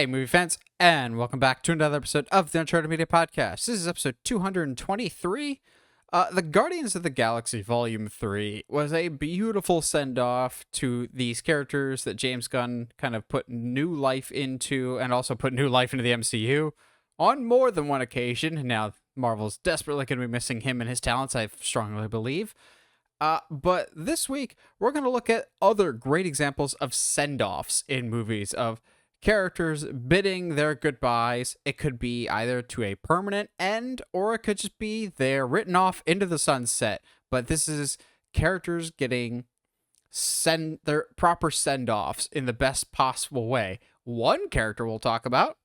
Hey, movie fans, and welcome back to another episode of the Uncharted Media Podcast. This is episode 223. The Guardians of the Galaxy Volume 3 was a beautiful send-off to these characters that James Gunn kind of put new life into, and also put new life into the MCU on more than one occasion. Now, Marvel's desperately going to be missing him and his talents, I strongly believe. But this week, we're going to look at other great examples of send-offs in movies, of characters bidding their goodbyes. It could be either to a permanent end, or it could just be they're written off into the sunset. But this is characters getting their proper send-offs in the best possible way. One character we'll talk about,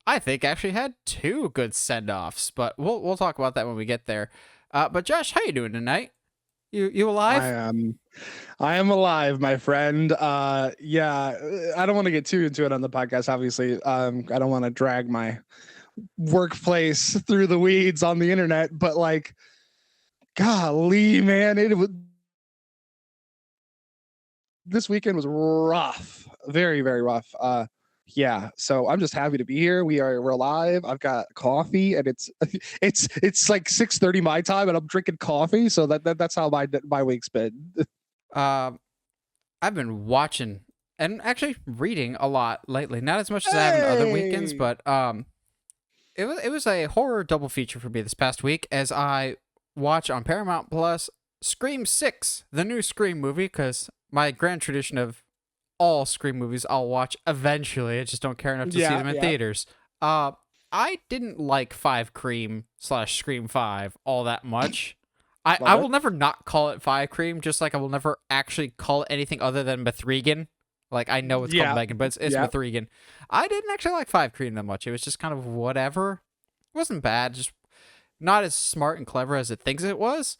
I think, actually had two good send-offs, but we'll talk about that when we get there. But Josh, how you doing tonight? You alive? I am alive, my friend. Yeah, I don't want to get too into it on the podcast, obviously. I don't want to drag my workplace through the weeds on the internet, but like, golly, man, this weekend was rough. Very, very rough. Yeah, so I'm just happy to be here. We're alive. I've got coffee, and it's like 6:30 my time, and I'm drinking coffee. So that's how my week's been. I've been watching and actually reading a lot lately. Not as much as I have in other weekends, but it was a horror double feature for me this past week as I watch on Paramount Plus Scream 6, the new Scream movie, because my grand tradition of all Scream movies I'll watch eventually. I just don't care enough to see them in theaters. I didn't like 5 Cream / Scream 5 all that much. I will never not call it 5 Cream, just like I will never actually call it anything other than Mithrigan. Like, I know it's called Megan, but it's Mithrigan. I didn't actually like 5 Cream that much. It was just kind of whatever. It wasn't bad, just not as smart and clever as it thinks it was.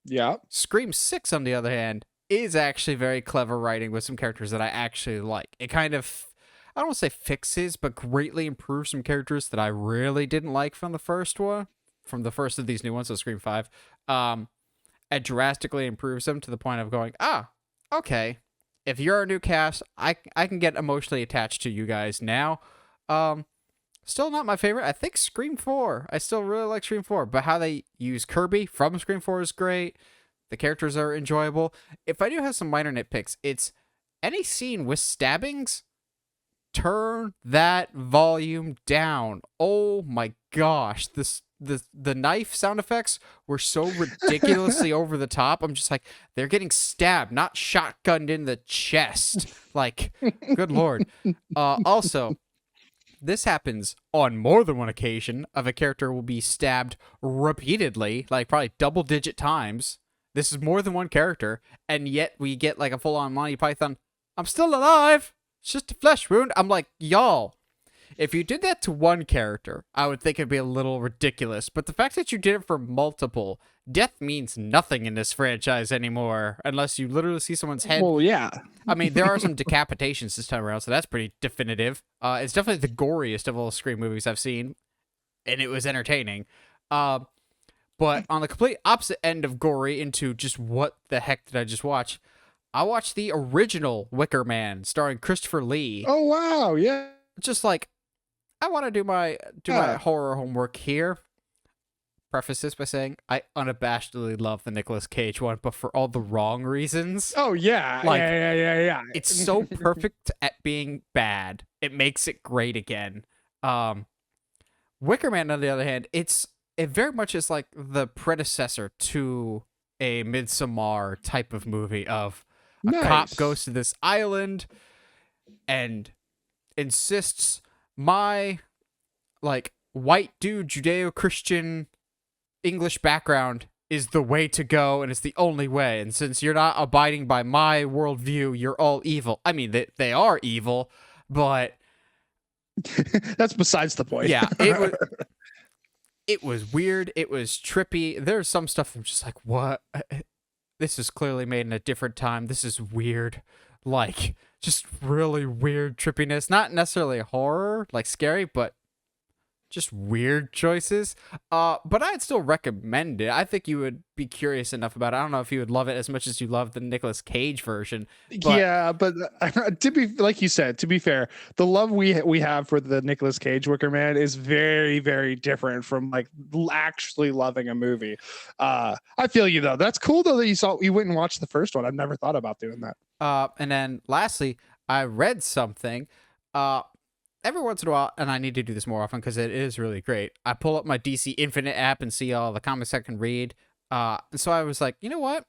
Yeah. Scream 6, on the other hand, is actually very clever writing with some characters that I actually like. It kind of, I don't want to say fixes, but greatly improves some characters that I really didn't like from the first one, from the first of these new ones, so Scream 5. It drastically improves them to the point of going, okay, if you're a new cast, I can get emotionally attached to you guys now. Still not my favorite. I think Scream 4. I still really like Scream 4, but how they use Kirby from Scream 4 is great. The characters are enjoyable. If I do have some minor nitpicks, it's any scene with stabbings, turn that volume down. Oh my gosh. The knife sound effects were so ridiculously over the top. I'm just like, they're getting stabbed, not shotgunned in the chest. Like, good Lord. Also, this happens on more than one occasion of a character will be stabbed repeatedly, like probably double-digit times. This is more than one character, and yet we get like a full-on Monty Python, I'm still alive, it's just a flesh wound. I'm like, y'all, if you did that to one character, I would think it'd be a little ridiculous, but the fact that you did it for multiple, death means nothing in this franchise anymore, unless you literally see someone's head. Well, yeah. I mean, there are some decapitations this time around, so that's pretty definitive. It's definitely the goriest of all the Scream movies I've seen, and it was entertaining. But on the complete opposite end of gory into just what the heck did I just watch? I watched the original Wicker Man starring Christopher Lee. Oh, wow. Yeah. Just like, I want to do my horror homework here. Preface this by saying I unabashedly love the Nicolas Cage one, but for all the wrong reasons. Oh, yeah. Like, Yeah. It's so perfect at being bad. It makes it great again. Wicker Man, on the other hand, it very much is like the predecessor to a Midsommar type of movie of a cop goes to this island and insists my like white dude Judeo-Christian English background is the way to go and it's the only way. And since you're not abiding by my worldview, you're all evil. I mean, they are evil, but that's besides the point. Yeah, it was weird. It was trippy. There's some stuff I'm just like, what? This is clearly made in a different time. This is weird. Like, just really weird trippiness. Not necessarily horror, like scary, but just weird choices. But I'd still recommend it. I think you would be curious enough about it. I don't know if you would love it as much as you love the Nicolas Cage version, but Yeah, but to be like you said, to be fair, the love we have for the Nicolas Cage Wicker Man is very very different from like actually loving a movie. I feel you though. That's cool though that you went and watched the first one. I've never thought about doing that. and then lastly, I read something. Uh, every once in a while, and I need to do this more often because it is really great. I pull up my DC Infinite app and see all the comics I can read. And so I was like, you know what?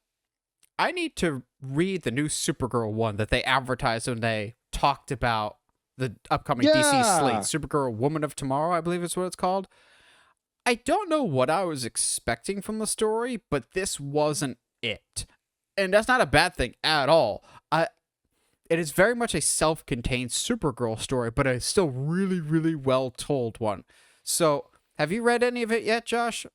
I need to read the new Supergirl one that they advertised when they talked about the upcoming DC slate. Yeah, Supergirl Woman of Tomorrow, I believe is what it's called. I don't know what I was expecting from the story, but this wasn't it. And that's not a bad thing at all. It is very much a self-contained Supergirl story, but a still really, really well told one. So, have you read any of it yet, Josh?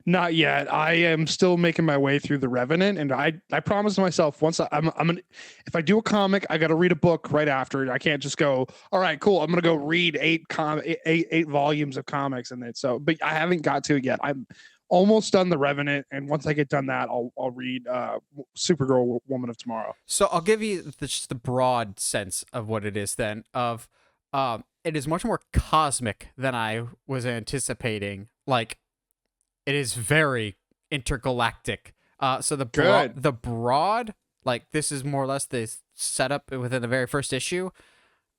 not yet. I am still making my way through the Revenant, and I promised myself once I'm gonna, if I do a comic, I got to read a book right after. I can't just go, all right, cool. I'm gonna go read eight volumes of comics and it. So, but I haven't got to it yet. I'm almost done the Revenant, and once I get done that, I'll read Supergirl Woman of Tomorrow. So I'll give you just the broad sense of what it is then of it is much more cosmic than I was anticipating. Like it is very intergalactic. So Good. the broad, like this is more or less the setup within the very first issue.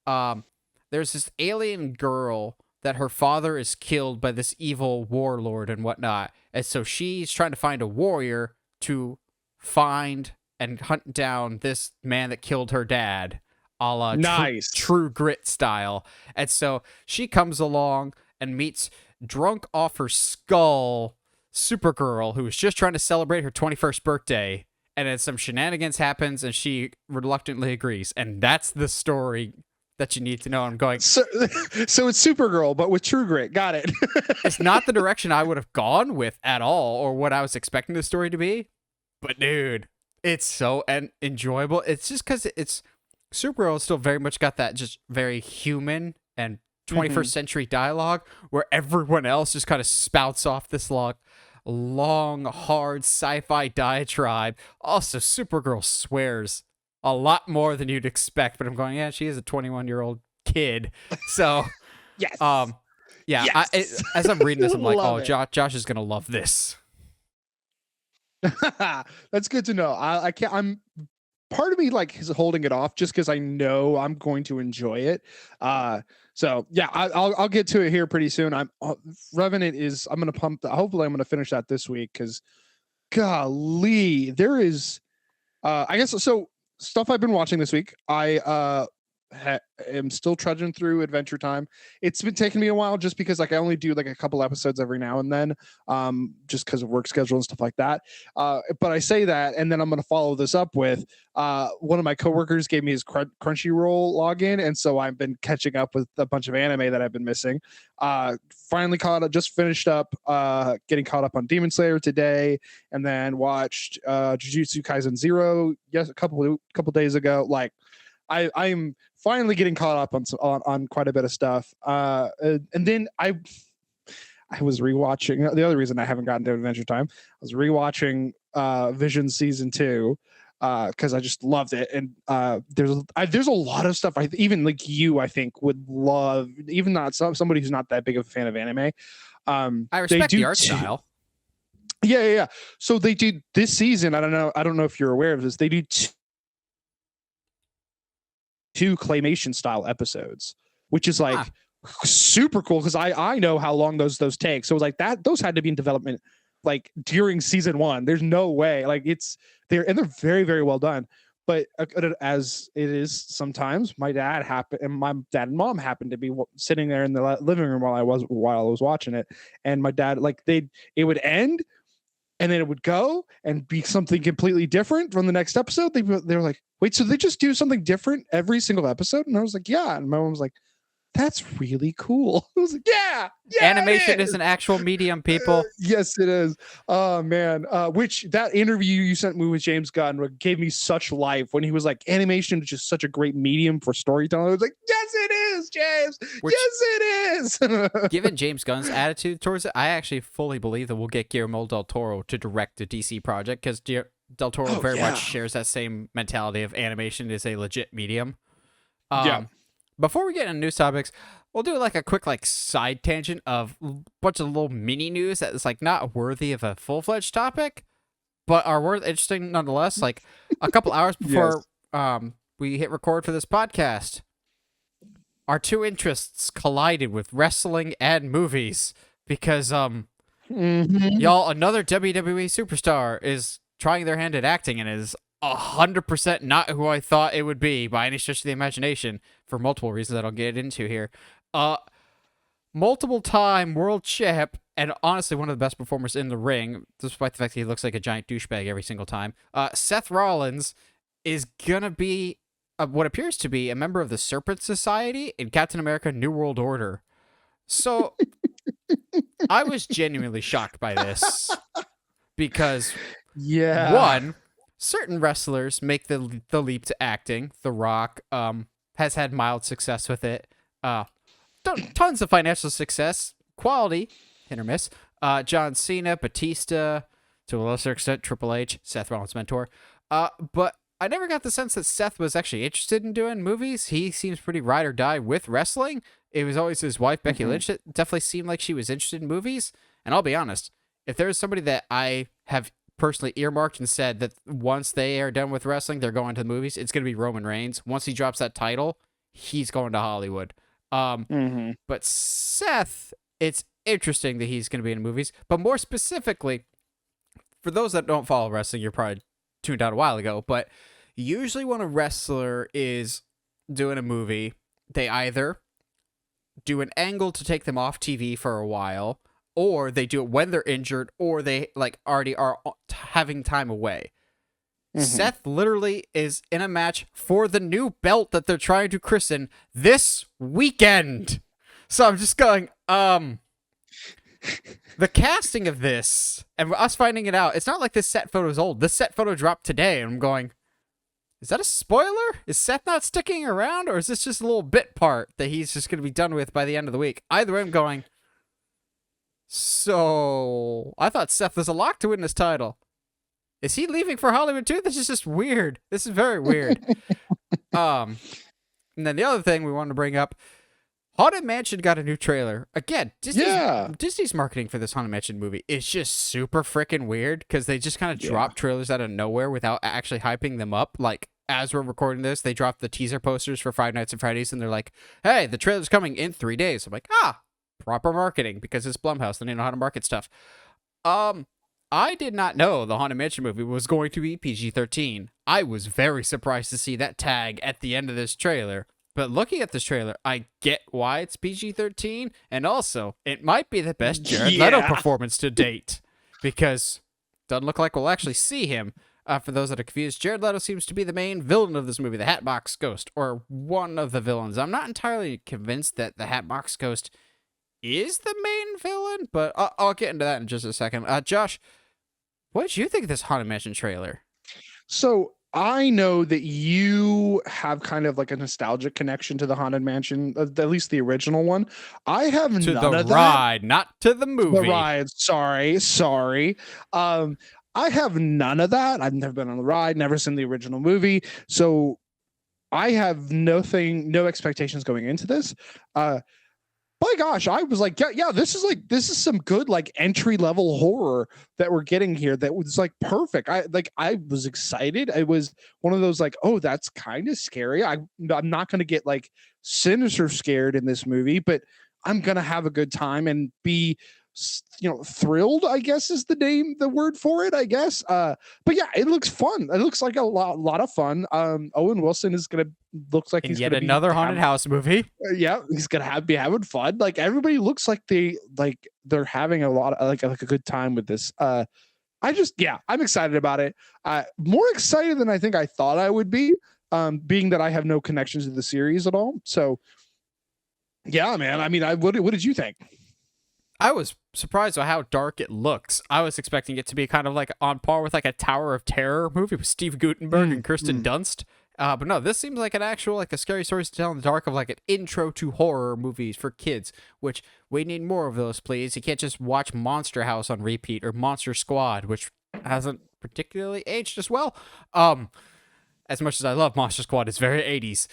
There's this alien girl that her father is killed by this evil warlord and whatnot. And so she's trying to find a warrior to find and hunt down this man that killed her dad, a la Nice. True Grit style. And so she comes along and meets drunk off her skull Supergirl, who is just trying to celebrate her 21st birthday. And then some shenanigans happens and she reluctantly agrees. And that's the story that you need to know. I'm going, So, so it's Supergirl, but with True Grit. Got it. it's not the direction I would have gone with at all or what I was expecting the story to be. But dude, it's so enjoyable. It's just because it's Supergirl still very much got that just very human and 21st century dialogue where everyone else just kind of spouts off this long, hard sci-fi diatribe. Also, Supergirl swears a lot more than you'd expect, but I'm going, yeah, she is a 21-year-old kid. So, Yes. yeah, Yes. as I'm reading this, I'm like, Love oh, it. Josh is gonna love this. That's good to know. I can't. I'm part of me like is holding it off just because I know I'm going to enjoy it. So yeah, I'll get to it here pretty soon. Revenant is. I'm gonna pump. Hopefully, I'm gonna finish that this week because, golly, there is. I guess so. Stuff I've been watching this week. I am still trudging through Adventure Time. It's been taking me a while just because like I only do like a couple episodes every now and then, just because of work schedule and stuff like that. But I say that, and then I'm going to follow this up with one of my coworkers gave me his Crunchyroll login, and so I've been catching up with a bunch of anime that I've been missing. Finally caught up, just finished up getting caught up on Demon Slayer today, and then watched Jujutsu Kaisen Zero a couple days ago. Like I'm finally getting caught up on quite a bit of stuff. And then I was rewatching. The other reason I haven't gotten to Adventure Time, I was rewatching Vision season 2 because I just loved it. And there's a lot of stuff even like you I think would love, even not somebody who's not that big of a fan of anime. I respect the art style. Yeah. So they do this season. I don't know if you're aware of this. They do two claymation style episodes, which is like super cool because I know how long those take. So it was like that those had to be in development like during season 1. There's no way. Like they're very, very well done. But as it is sometimes, my dad and mom happened to be sitting there in the living room while I was watching it, and my dad it would end, and then it would go and be something completely different from the next episode. They were like, wait, so they just do something different every single episode? And I was like, yeah. And my mom was like, that's really cool. I was like, yeah, Animation it is is. an actual medium, people. Yes, it is. Oh man, which that interview you sent me with James Gunn gave me such life when he was like, animation is just such a great medium for storytelling. I was like, yes, it is, James. Which, Yes, it is. given James Gunn's attitude towards it, I actually fully believe that we'll get Guillermo del Toro to direct a DC project, because del Toro Oh very yeah, much shares that same mentality of animation is a legit medium. yeah. Before we get into news topics, we'll do like a quick like side tangent of a bunch of little mini news that is like not worthy of a full-fledged topic, but are worth interesting nonetheless. Like a couple hours before we hit record for this podcast, our two interests collided with wrestling and movies because y'all, another WWE superstar is trying their hand at acting and is 100% not who I thought it would be by any stretch of the imagination, for multiple reasons that I'll get into here. Multiple time world champ and honestly one of the best performers in the ring, despite the fact that he looks like a giant douchebag every single time. Seth Rollins is gonna be what appears to be a member of the Serpent Society in Captain America: New World Order. So I was genuinely shocked by this because Yeah. one, certain wrestlers make the leap to acting. The Rock has had mild success with it. Tons of financial success, quality hit or miss. John Cena, Batista, to a lesser extent Triple H, Seth Rollins' mentor. But I never got the sense that Seth was actually interested in doing movies. He seems pretty ride or die with wrestling. It was always his wife, Becky Lynch, that definitely seemed like she was interested in movies. And I'll be honest, if there's somebody that I have personally earmarked and said that once they are done with wrestling, they're going to the movies, it's going to be Roman Reigns. Once he drops that title, he's going to Hollywood. But Seth, it's interesting that he's going to be in movies. But more specifically, for those that don't follow wrestling, you're probably tuned out a while ago. But usually when a wrestler is doing a movie, they either do an angle to take them off TV for a while, or they do it when they're injured, or they like already are having time away. Seth literally is in a match for the new belt that they're trying to christen this weekend. So I'm just going, the casting of this and us finding it out, it's not like this set photo is old. This set photo dropped today, and I'm going, is that a spoiler? Is Seth not sticking around, or is this just a little bit part that he's just going to be done with by the end of the week? Either way, I'm going, so I thought Seth was a lock to win this title. Is he leaving for Hollywood too? This is just weird. This is very weird. And then the other thing we wanted to bring up, Haunted Mansion got a new trailer. Again, Disney's marketing for this Haunted Mansion movie is just super freaking weird because they just kind of drop trailers out of nowhere without actually hyping them up. Like, as we're recording this, they dropped the teaser posters for Five Nights at Freddy's, and they're like, hey, the trailer's coming in 3 days. I'm like, proper marketing, because it's Blumhouse. They know how to market stuff. I did not know the Haunted Mansion movie was going to be PG-13. I was very surprised to see that tag at the end of this trailer. But looking at this trailer, I get why it's PG-13, and also, it might be the best Jared Leto performance to date, because it doesn't look like we'll actually see him. For those that are confused, Jared Leto seems to be the main villain of this movie, the Hatbox Ghost, or one of the villains. I'm not entirely convinced that the Hatbox Ghost is the main villain, but I'll get into that in just a second. Josh, what did you think of this Haunted Mansion trailer? So I know that you have kind of like a nostalgic connection to the Haunted Mansion, at least the original one. I have to none the of that. ride, not to the movie. The ride. Sorry. I have none of that. I've never been on the ride, never seen the original movie, so I have no expectations going into this. My gosh, I was like, yeah, this is some good like entry level horror that we're getting here. That was like perfect. I was excited. It was one of those like, oh, that's kind of scary. I'm not gonna get like sinister scared in this movie, but I'm gonna have a good time and be, thrilled, I guess is the word for it, I guess. But yeah, it looks fun. It looks like a lot of fun. Owen Wilson is looks like he's yet another haunted house movie. Yeah, he's gonna be having fun. Like everybody looks like they're having a lot of like a good time with this. I'm excited about it. More excited than I think I thought I would be. Being that I have no connections to the series at all. So Yeah, man. I mean, what did you think? I was surprised by how dark it looks. I was expecting it to be kind of like on par with like a Tower of Terror movie with Steve Guttenberg and Kirsten Dunst. But no, this seems like an actual like a scary stories to tell in the dark of like an intro to horror movies for kids, which we need more of those, please. You can't just watch Monster House on repeat or Monster Squad, which hasn't particularly aged as well. As much as I love Monster Squad, it's very 80s.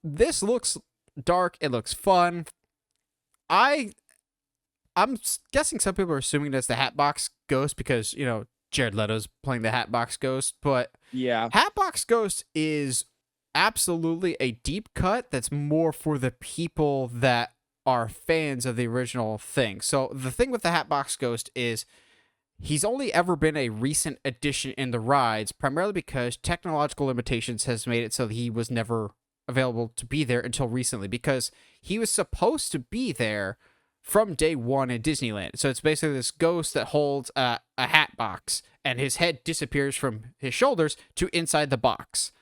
This looks dark. It looks fun. I'm guessing some people are assuming that's the Hatbox Ghost because, you know, Jared Leto's playing the Hatbox Ghost, but Yeah. Hatbox Ghost is absolutely a deep cut that's more for the people that are fans of the original thing. So the thing with the Hatbox Ghost is he's only ever been a recent addition in the rides, primarily because technological limitations has made it so that he was never available to be there until recently, because he was supposed to be there from day one in Disneyland. So it's basically this ghost that holds a hat box, and his head disappears from his shoulders to inside the box.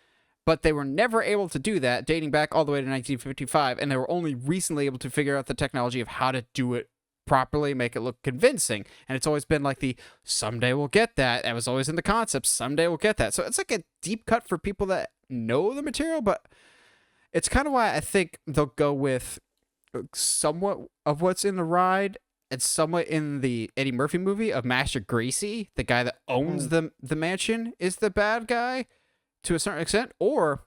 But they were never able to do that, dating back all the way to 1955, and they were only recently able to figure out the technology of how to do it properly, make it look convincing. And it's always been like the someday we'll get that. That was always in the concept. Someday we'll get that. So it's like a deep cut for people that know the material, but it's kind of why I think they'll go with somewhat of what's in the ride and somewhat in the Eddie Murphy movie of Master Gracie, the guy that owns the mansion, is the bad guy to a certain extent, or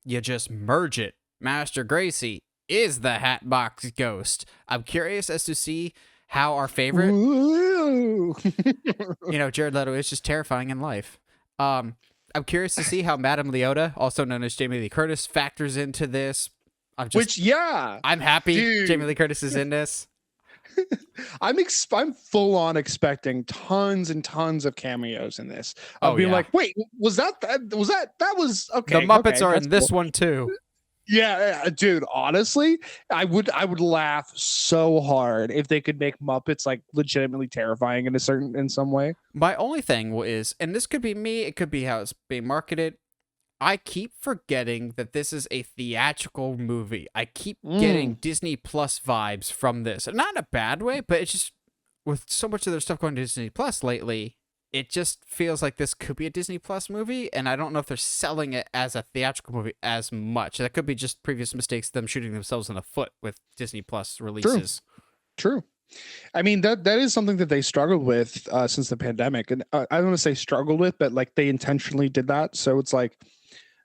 you just merge it. Master Gracie is the Hatbox Ghost. I'm curious as to see how our favorite, Ooh. Jared Leto is just terrifying in life. I'm curious to see how Madame Leota, also known as Jamie Lee Curtis, factors into this. I'm happy dude. Jamie Lee Curtis is in this. I'm full on expecting tons and tons of cameos in this. I'll be like, wait, was that okay? The Muppets are that's in this cool. one too. Yeah, dude. Honestly, I would laugh so hard if they could make Muppets like legitimately terrifying in some way. My only thing is, and this could be me, it could be how it's being marketed, I keep forgetting that this is a theatrical movie. I keep getting Disney Plus vibes from this. Not in a bad way, but it's just, with so much of their stuff going to Disney Plus lately, it just feels like this could be a Disney Plus movie, and I don't know if they're selling it as a theatrical movie as much. That could be just previous mistakes, them shooting themselves in the foot with Disney Plus releases. True. I mean, that is something that they struggled with since the pandemic. And I don't want to say struggled with, but like they intentionally did that. So it's like,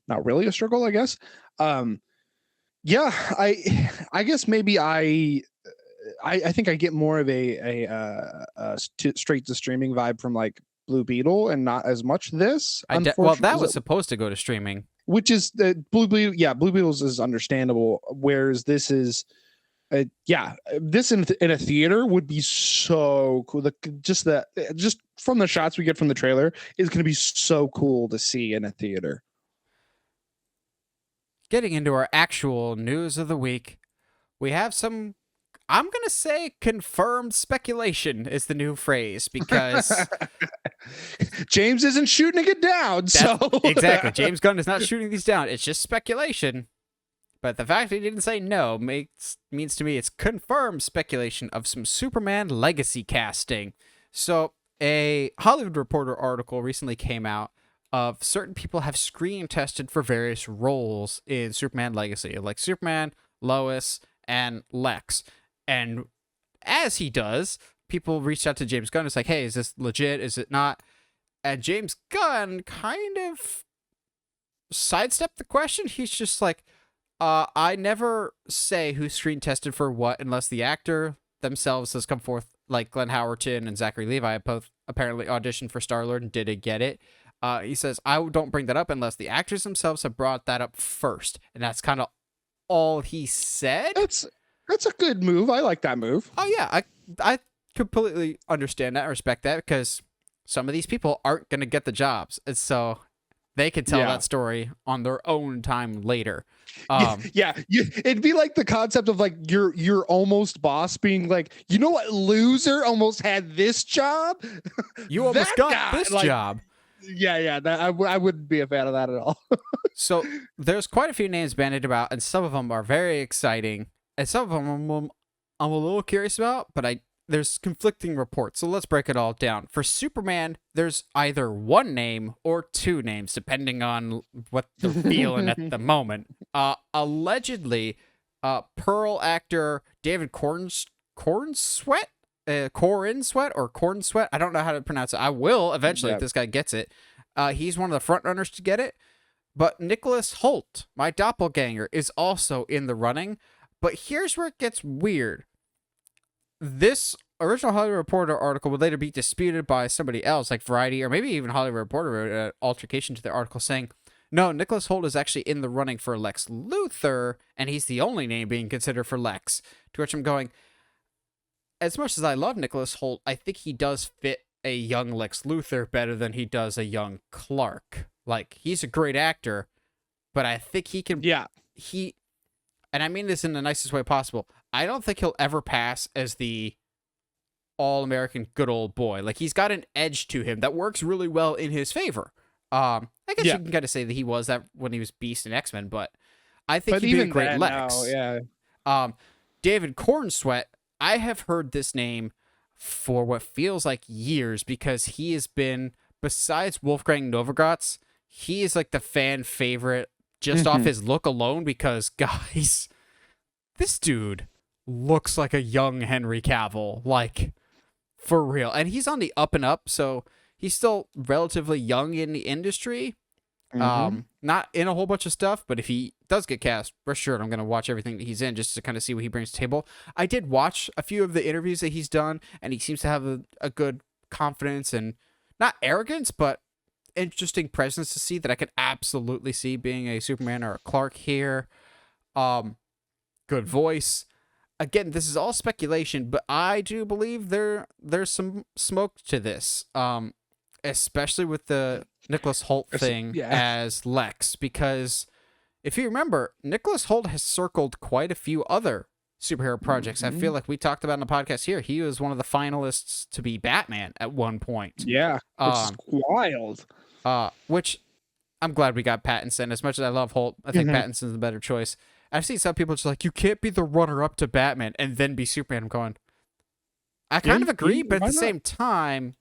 not really a struggle, I guess. Yeah, I guess maybe I think I get more of a straight to streaming vibe from like Blue Beetle and not as much this. Well, that was supposed to go to streaming, which is Blue Beetle. Yeah, Blue Beetles is understandable, whereas this is. This in a theater would be so cool. Just from the shots we get from the trailer is going to be so cool to see in a theater. Getting into our actual news of the week, we have some, I'm going to say confirmed speculation is the new phrase, because James isn't shooting it down. So exactly. James Gunn is not shooting these down. It's just speculation. But the fact that he didn't say no means to me it's confirmed speculation of some Superman legacy casting. So a Hollywood Reporter article recently came out of certain people have screen tested for various roles in Superman Legacy, like Superman, Lois, and Lex. And as he does, people reached out to James Gunn. It's like, hey, is this legit? Is it not? And James Gunn kind of sidestepped the question. He's just like, I never say who screen tested for what unless the actor themselves has come forth, like Glenn Howerton and Zachary Levi both apparently auditioned for Star-Lord and didn't get it. He says, I don't bring that up unless the actors themselves have brought that up first. And that's kind of all he said. That's a good move. I like that move. Oh, yeah. I completely understand that and respect that, because some of these people aren't going to get the jobs. And so they could tell that story on their own time later. It'd be like the concept of like your almost boss being like, you know what, loser almost had this job. You almost got this job. Yeah, I wouldn't be a fan of that at all. So there's quite a few names bandied about, and some of them are very exciting. And some of them I'm a little curious about, but there's conflicting reports. So let's break it all down. For Superman, there's either one name or two names, depending on what they're feeling at the moment. Allegedly, Pearl actor David Cornsweet? Cornsweet? I don't know how to pronounce it. I will eventually if this guy gets it. He's one of the front runners to get it. But Nicholas Hoult, my doppelganger, is also in the running. But here's where it gets weird. This original Hollywood Reporter article would later be disputed by somebody else, like Variety, or maybe even Hollywood Reporter wrote an altercation to the article saying, no, Nicholas Hoult is actually in the running for Lex Luthor, and he's the only name being considered for Lex. To which I'm going, as much as I love Nicholas Hoult, I think he does fit a young Lex Luthor better than he does a young Clark. Like, he's a great actor, but I think he can... Yeah. And I mean this in the nicest way possible, I don't think he'll ever pass as the all-American good old boy. Like, he's got an edge to him that works really well in his favor. I guess you can kind of say that he was that when he was Beast in X-Men, but I think he'd be a great Lex. David Cornsweet, I have heard this name for what feels like years because he has been, besides Wolfgang Novogratz, he is like the fan favorite just off his look alone because, guys, this dude looks like a young Henry Cavill, like, for real. And he's on the up and up, so he's still relatively young in the industry. Not in a whole bunch of stuff, but if he does get cast, for sure, I'm going to watch everything that he's in just to kind of see what he brings to the table. I did watch a few of the interviews that he's done, and he seems to have a good confidence and not arrogance, but interesting presence to see that I could absolutely see being a Superman or a Clark here. Good voice. Again, this is all speculation, but I do believe there's some smoke to this, especially with the Nicholas Hoult thing as Lex, because if you remember, Nicholas Hoult has circled quite a few other superhero projects. I feel like we talked about in the podcast here. He was one of the finalists to be Batman at one point. Yeah, which is wild. Which I'm glad we got Pattinson. As much as I love Holt, I think Pattinson's the better choice. I've seen some people just like, you can't be the runner-up to Batman and then be Superman. I'm going, I kind of agree, but at the same time,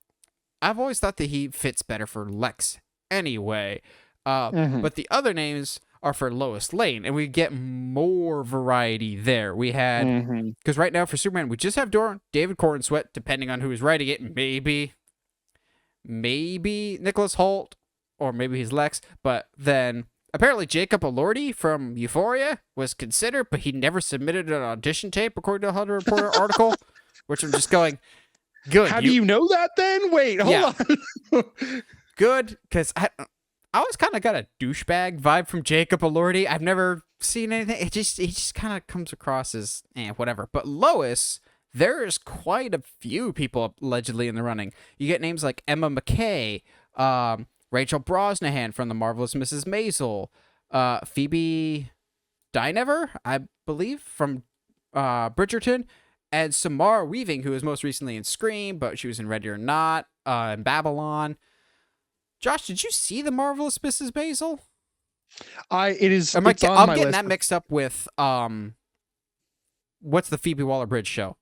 I've always thought that he fits better for Lex anyway. But the other names are for Lois Lane, and we get more variety there. We had, because right now for Superman, we just have David Cornsweet, depending on who is writing it, maybe Nicholas Hoult, or maybe he's Lex, but then apparently Jacob Elordi from Euphoria was considered, but he never submitted an audition tape, according to a Hollywood Reporter article, which I'm just going, good. How do you know that then? Wait, hold on. Good, because I always kind of got a douchebag vibe from Jacob Elordi. I've never seen anything. He just kind of comes across as whatever. But Lois, there's quite a few people allegedly in the running. You get names like Emma McKay, Rachel Brosnahan from The Marvelous Mrs. Maisel, Phoebe Dynevor, I believe, from Bridgerton, and Samara Weaving, who was most recently in Scream, but she was in Ready or Not, in Babylon. Josh, did you see The Marvelous Mrs. Maisel? I'm getting that mixed up with what's the Phoebe Waller-Bridge show?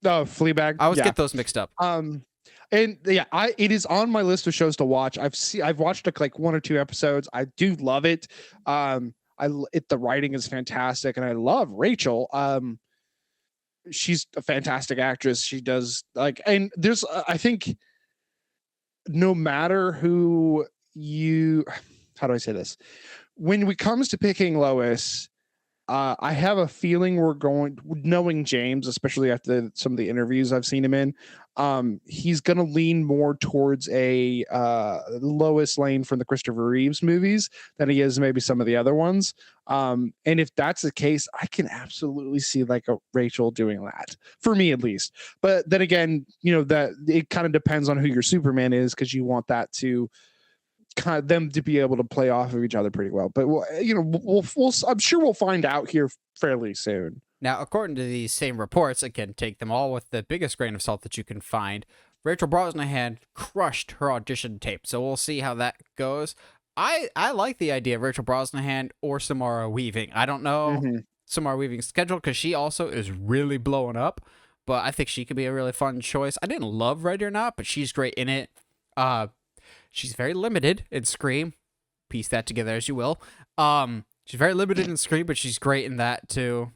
Oh, Fleabag. I always get those mixed up. It is on my list of shows to watch. I've watched like one or two episodes. I do love it. The writing is fantastic, and I love Rachel. She's a fantastic actress. She does and there's I think no matter who how do I say this? When it comes to picking Lois, I have a feeling knowing James, especially after some of the interviews I've seen him in, he's going to lean more towards a Lois Lane from the Christopher Reeves movies than he is maybe some of the other ones. And if that's the case, I can absolutely see like a Rachel doing that, for me at least. But then again, that it kind of depends on who your Superman is, because you want that to kind of them to be able to play off of each other pretty well. But I'm sure we'll find out here fairly soon. Now, according to these same reports, again, take them all with the biggest grain of salt that you can find, Rachel Brosnahan crushed her audition tape, so we'll see how that goes. I like the idea of Rachel Brosnahan or Samara Weaving. I don't know. Samara Weaving's schedule because she also is really blowing up. But I think she could be a really fun choice. I didn't love Ready or Not, but she's great in it. She's very limited in Scream. Piece that together as you will. She's very limited in Scream, but she's great in that too.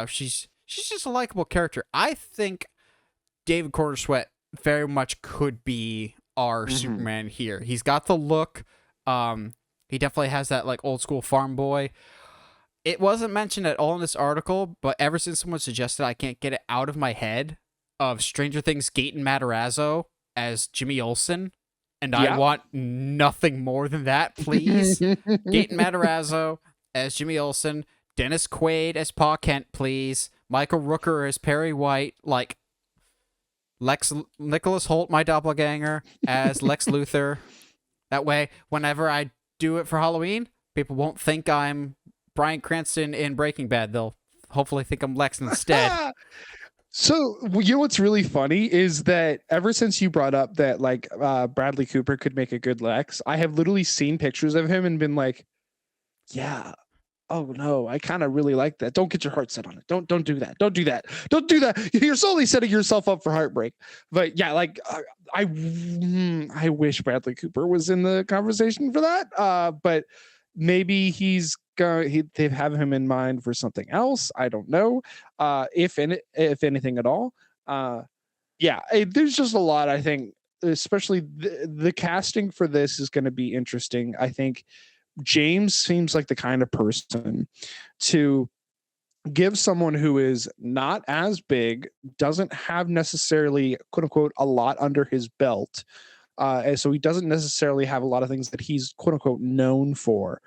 She's just a likable character. I think David Cordersweat very much could be our Superman here. He's got the look. He definitely has that like old school farm boy. It wasn't mentioned at all in this article, but ever since someone suggested, I can't get it out of my head of Stranger Things Gaten Matarazzo as Jimmy Olsen, and I want nothing more than that, please. Gaten Matarazzo as Jimmy Olsen, Dennis Quaid as Pa Kent, please. Michael Rooker as Perry White, like Nicholas Hoult, my doppelganger, as Lex Luthor. That way, whenever I do it for Halloween, people won't think I'm Bryan Cranston in Breaking Bad. They'll hopefully think I'm Lex instead. So, you know what's really funny is that ever since you brought up that like Bradley Cooper could make a good Lex, I have literally seen pictures of him and been like, yeah, oh no, I kind of really like that. Don't get your heart set on it. Don't do that. Don't do that. Don't do that. You're solely setting yourself up for heartbreak. But yeah, like I wish Bradley Cooper was in the conversation for that. But maybe they have him in mind for something else. I don't know. If anything at all. There's just a lot. I think, especially the casting for this is going to be interesting. I think James seems like the kind of person to give someone who is not as big, doesn't have necessarily quote unquote a lot under his belt. And so he doesn't necessarily have a lot of things that he's quote unquote known for.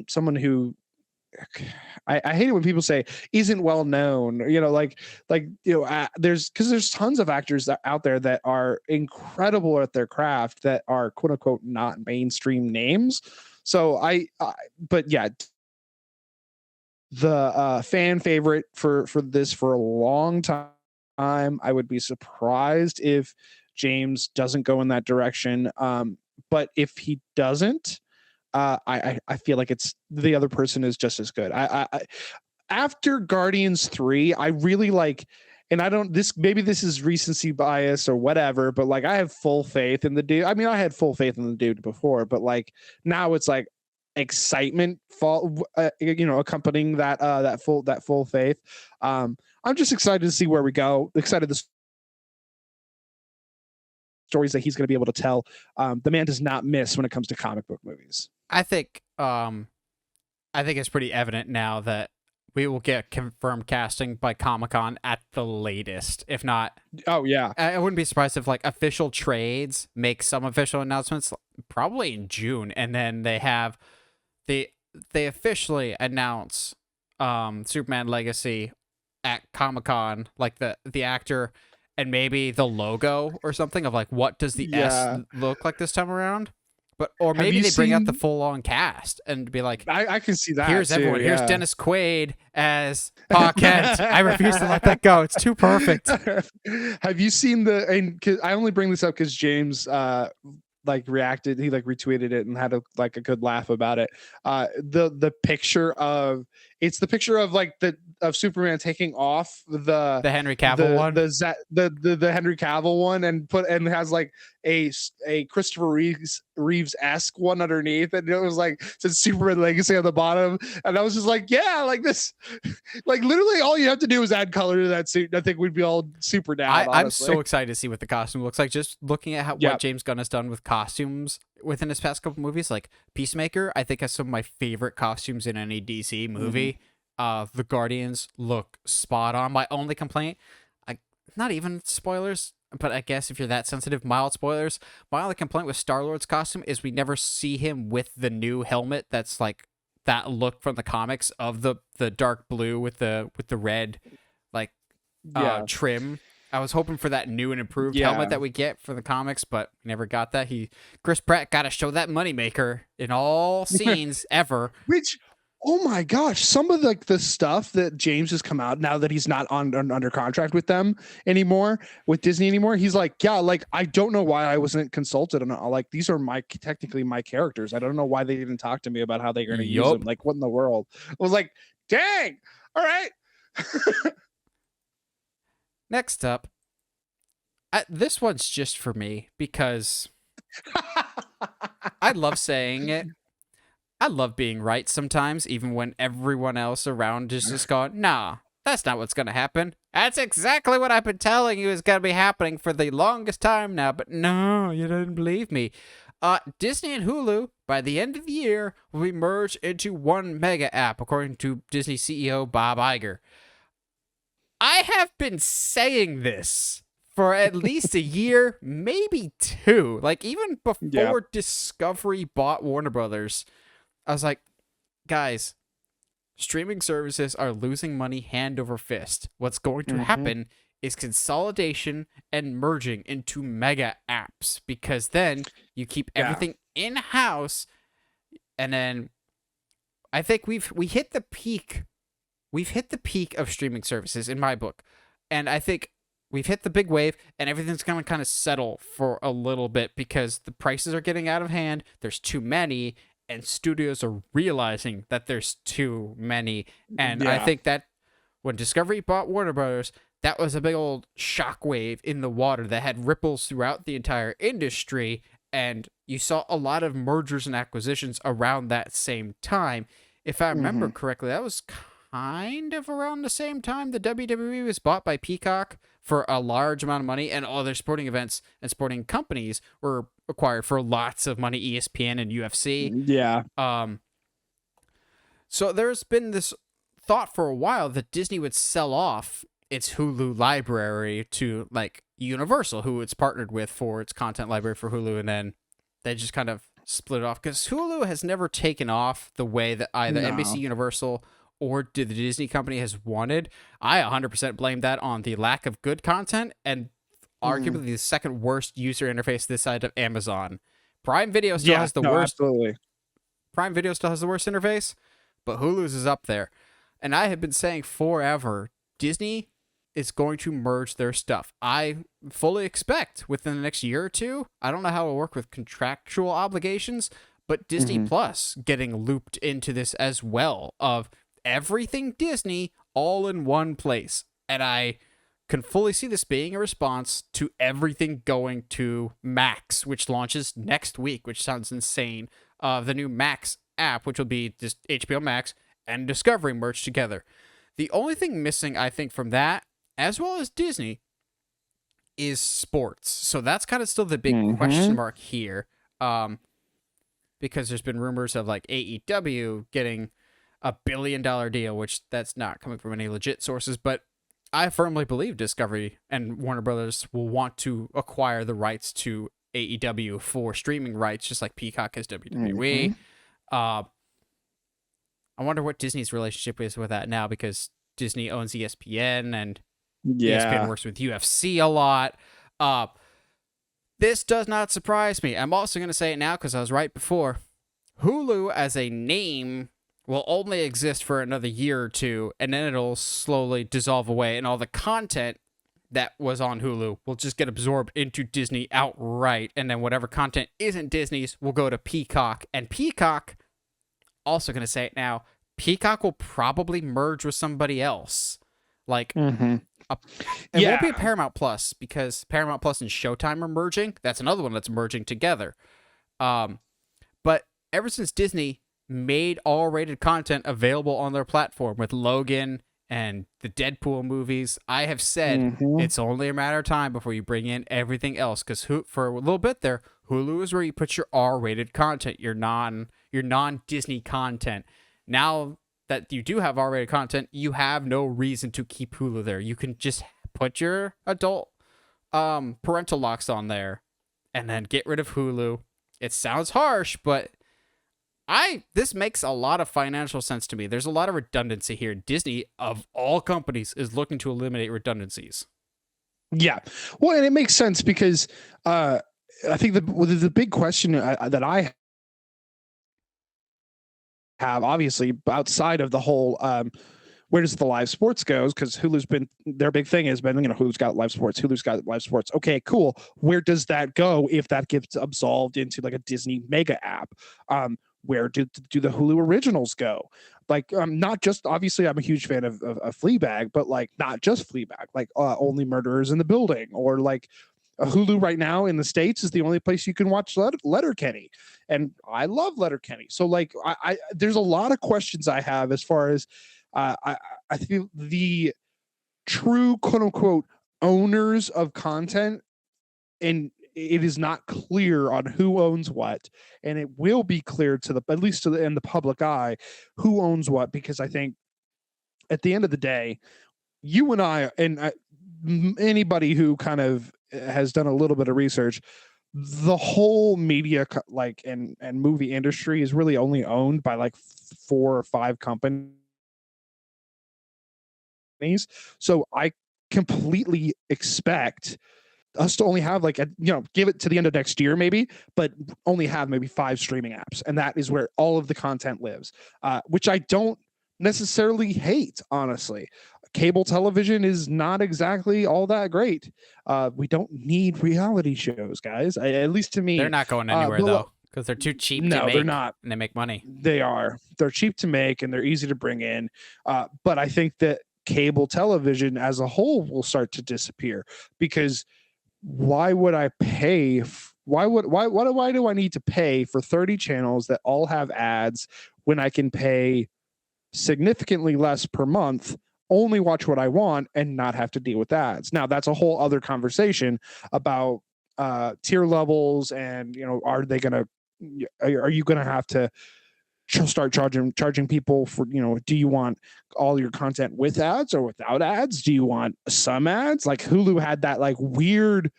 Someone who I hate it when people say isn't well known, there's tons of actors out there that are incredible at their craft that are quote unquote not mainstream names. So but yeah, the fan favorite for this for a long time. I would be surprised if James doesn't go in that direction. But if he doesn't, I feel like it's the other person is just as good. I after Guardians 3, I really like, and maybe this is recency bias or whatever, but like I have full faith in the dude. I mean, I had full faith in the dude before, but like now it's like excitement accompanying that full faith. I'm just excited to see where we go. Excited to stories that he's going to be able to tell. The man does not miss when it comes to comic book movies. I think it's pretty evident now that we will get confirmed casting by Comic-Con at the latest. If not, oh yeah, I wouldn't be surprised if like official trades make some official announcements probably in June, and then they officially announce Superman Legacy at Comic-Con, like the actor and maybe the logo or something of like what does the S look like this time around. Or maybe they bring out the full-on cast and be like, I can see that. Here's everyone. Here's Dennis Quaid as Pa Kent. I refuse to let that go. It's too perfect. Have you seen I only bring this up because James reacted. He retweeted it and had a good laugh about it. The picture of of Superman taking off the Henry Cavill one, the Henry Cavill one, and has like a Christopher Reeves-esque one underneath, and it was like said Superman Legacy on the bottom, and I was just like, yeah, like this, like literally all you have to do is add color to that suit, and I think we'd be all super down. I'm so excited to see what the costume looks like. Just looking at what James Gunn has done with costumes within his past couple movies, like Peacemaker, I think has some of my favorite costumes in any DC movie. The Guardians look spot on. My only complaint, not even spoilers, but I guess if you're that sensitive, mild spoilers. My only complaint with Star-Lord's costume is we never see him with the new helmet that's like that look from the comics of the dark blue with the red trim. I was hoping for that new and improved helmet that we get for the comics, but never got that. Chris Pratt got to show that moneymaker in all scenes ever. Which, oh my gosh, some of the stuff that James has come out now that he's not under contract with them anymore, with Disney anymore. He's like, yeah, like I don't know why I wasn't consulted on like these are technically my characters. I don't know why they didn't talk to me about how they're going to use them. Like what in the world? I was like, dang. All right. Next up, this one's just for me because I love saying it. I love being right sometimes, even when everyone else around is just going, nah, that's not what's going to happen. That's exactly what I've been telling you is going to be happening for the longest time now, but no, you didn't believe me. Disney and Hulu, by the end of the year, will be merged into one mega app, according to Disney CEO Bob Iger. I have been saying this for at least a year, maybe two. Like, even before Discovery bought Warner Brothers, I was like, guys, streaming services are losing money hand over fist. What's going to happen is consolidation and merging into mega apps, because then you keep everything in-house, and then I think we hit the peak. We've hit the peak of streaming services in my book, and I think we've hit the big wave, and everything's going to kind of settle for a little bit because the prices are getting out of hand. There's too many, and studios are realizing that there's too many. And I think that when Discovery bought Warner Brothers, that was a big old shockwave in the water that had ripples throughout the entire industry. And you saw a lot of mergers and acquisitions around that same time. If I remember correctly, that was kind of around the same time the WWE was bought by Peacock for a large amount of money, and all their sporting events and sporting companies were acquired for lots of money, ESPN and UFC. Yeah. So there's been this thought for a while that Disney would sell off its Hulu library to like Universal, who it's partnered with for its content library for Hulu, and then they just kind of split it off because Hulu has never taken off the way that either NBC Universal or the Disney company has wanted. I 100% blame that on the lack of good content and arguably the second worst user interface this side of Amazon. Prime Video still has the worst. Absolutely. Prime Video still has the worst interface, but Hulu's is up there. And I have been saying forever, Disney is going to merge their stuff. I fully expect within the next year or two, I don't know how it'll work with contractual obligations, but Disney Plus getting looped into this as well, of everything Disney all in one place. And I can fully see this being a response to everything going to Max, which launches next week, which sounds insane. The new Max app, which will be just HBO Max and Discovery merged together. The only thing missing, I think, from that, as well as Disney, is sports. So that's kind of still the big question mark here. Because there's been rumors of like AEW getting $1 billion deal, which that's not coming from any legit sources, but I firmly believe Discovery and Warner Brothers will want to acquire the rights to AEW for streaming rights, just like Peacock has WWE. I wonder what Disney's relationship is with that now, because Disney owns ESPN, and ESPN works with UFC a lot. This does not surprise me. I'm also going to say it now because I was right before. Hulu as a name will only exist for another year or two, and then it'll slowly dissolve away, and all the content that was on Hulu will just get absorbed into Disney outright, and then whatever content isn't Disney's will go to Peacock. And Peacock, also going to say it now, Peacock will probably merge with somebody else. Like, it won't be a Paramount Plus, because Paramount Plus and Showtime are merging. That's another one that's merging together. But ever since Disney made R-rated content available on their platform with Logan and the Deadpool movies, I have said it's only a matter of time before you bring in everything else, because for a little bit there, Hulu is where you put your R-rated content, your non-Disney content. Now that you do have R-rated content, you have no reason to keep Hulu there. You can just put your adult parental locks on there and then get rid of Hulu. It sounds harsh, but this makes a lot of financial sense to me. There's a lot of redundancy here. Disney, of all companies, is looking to eliminate redundancies. Yeah. Well, and it makes sense because I think the big question that I have, obviously, outside of the whole where does the live sports goes, because Hulu's been, their big thing has been, Hulu's got live sports. Okay, cool. Where does that go if that gets absolved into like a Disney mega app? where do the Hulu originals go? Like, not just, obviously I'm a huge fan of Fleabag, but like not just Fleabag, like Only Murderers in the Building, or like Hulu right now in the States is the only place you can watch Letterkenny, and I love Letterkenny. So like, I there's a lot of questions I have as far as I feel the true quote unquote owners of content, and it is not clear on who owns what, and it will be clear to the, at least to the, in the public eye, who owns what, because I think at the end of the day, you and I, and anybody who kind of has done a little bit of research, the whole media like and movie industry is really only owned by like 4 or 5 companies. So I completely expect us to only have like give it to the end of next year maybe, but only have maybe 5 streaming apps, and that is where all of the content lives, which I don't necessarily hate, honestly. Cable television is not exactly all that great. We don't need reality shows, guys. At least to me. They're not going anywhere though, because they're too cheap to make. They're not. And they make money. They're cheap to make, and they're easy to bring in. But I think that cable television as a whole will start to disappear, because why would I pay? Why do I need to pay for 30 channels that all have ads when I can pay significantly less per month, only watch what I want, and not have to deal with ads? Now that's a whole other conversation about tier levels, and are you gonna have to start charging people for, do you want all your content with ads or without ads? Do you want some ads? Like Hulu had that like weird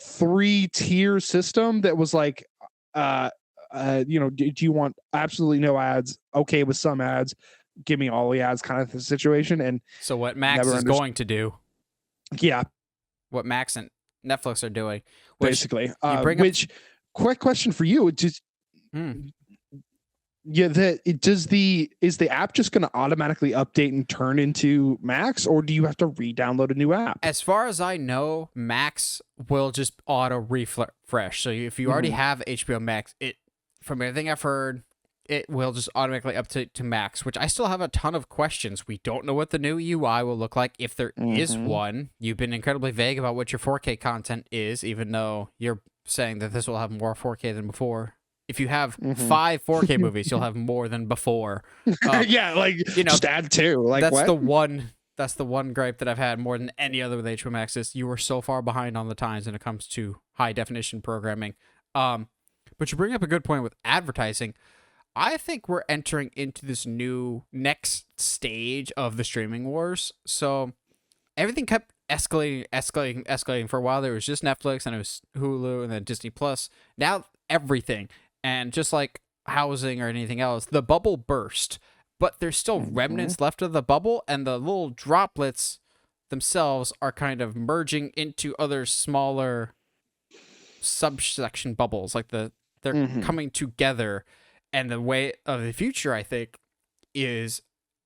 3-tier system that was like, do you want absolutely no ads, okay with some ads, give me all the ads, kind of the situation? And so what Max is going to do, what Max and Netflix are doing, basically, quick question for you, just is the app just going to automatically update and turn into Max, or do you have to re-download a new app? As far as I know, Max will just auto refresh. So if you already have HBO Max, from everything I've heard, it will just automatically update to Max, which I still have a ton of questions. We don't know what the new UI will look like, if there is one. You've been incredibly vague about what your 4K content is, even though you're saying that this will have more 4K than before. If you have 5 4K movies, you'll have more than before. Just add 2. Like, that's what? That's the one gripe that I've had more than any other with HBO Max, is you were so far behind on the times when it comes to high definition programming. But you bring up a good point with advertising. I think we're entering into this next stage of the streaming wars. So everything kept escalating. For a while, there was just Netflix, and it was Hulu, and then Disney Plus. Now everything. And just like housing or anything else, the bubble burst, but there's still remnants left of the bubble, and the little droplets themselves are kind of merging into other smaller subsection bubbles. Like they're coming together. And the way of the future, I think, is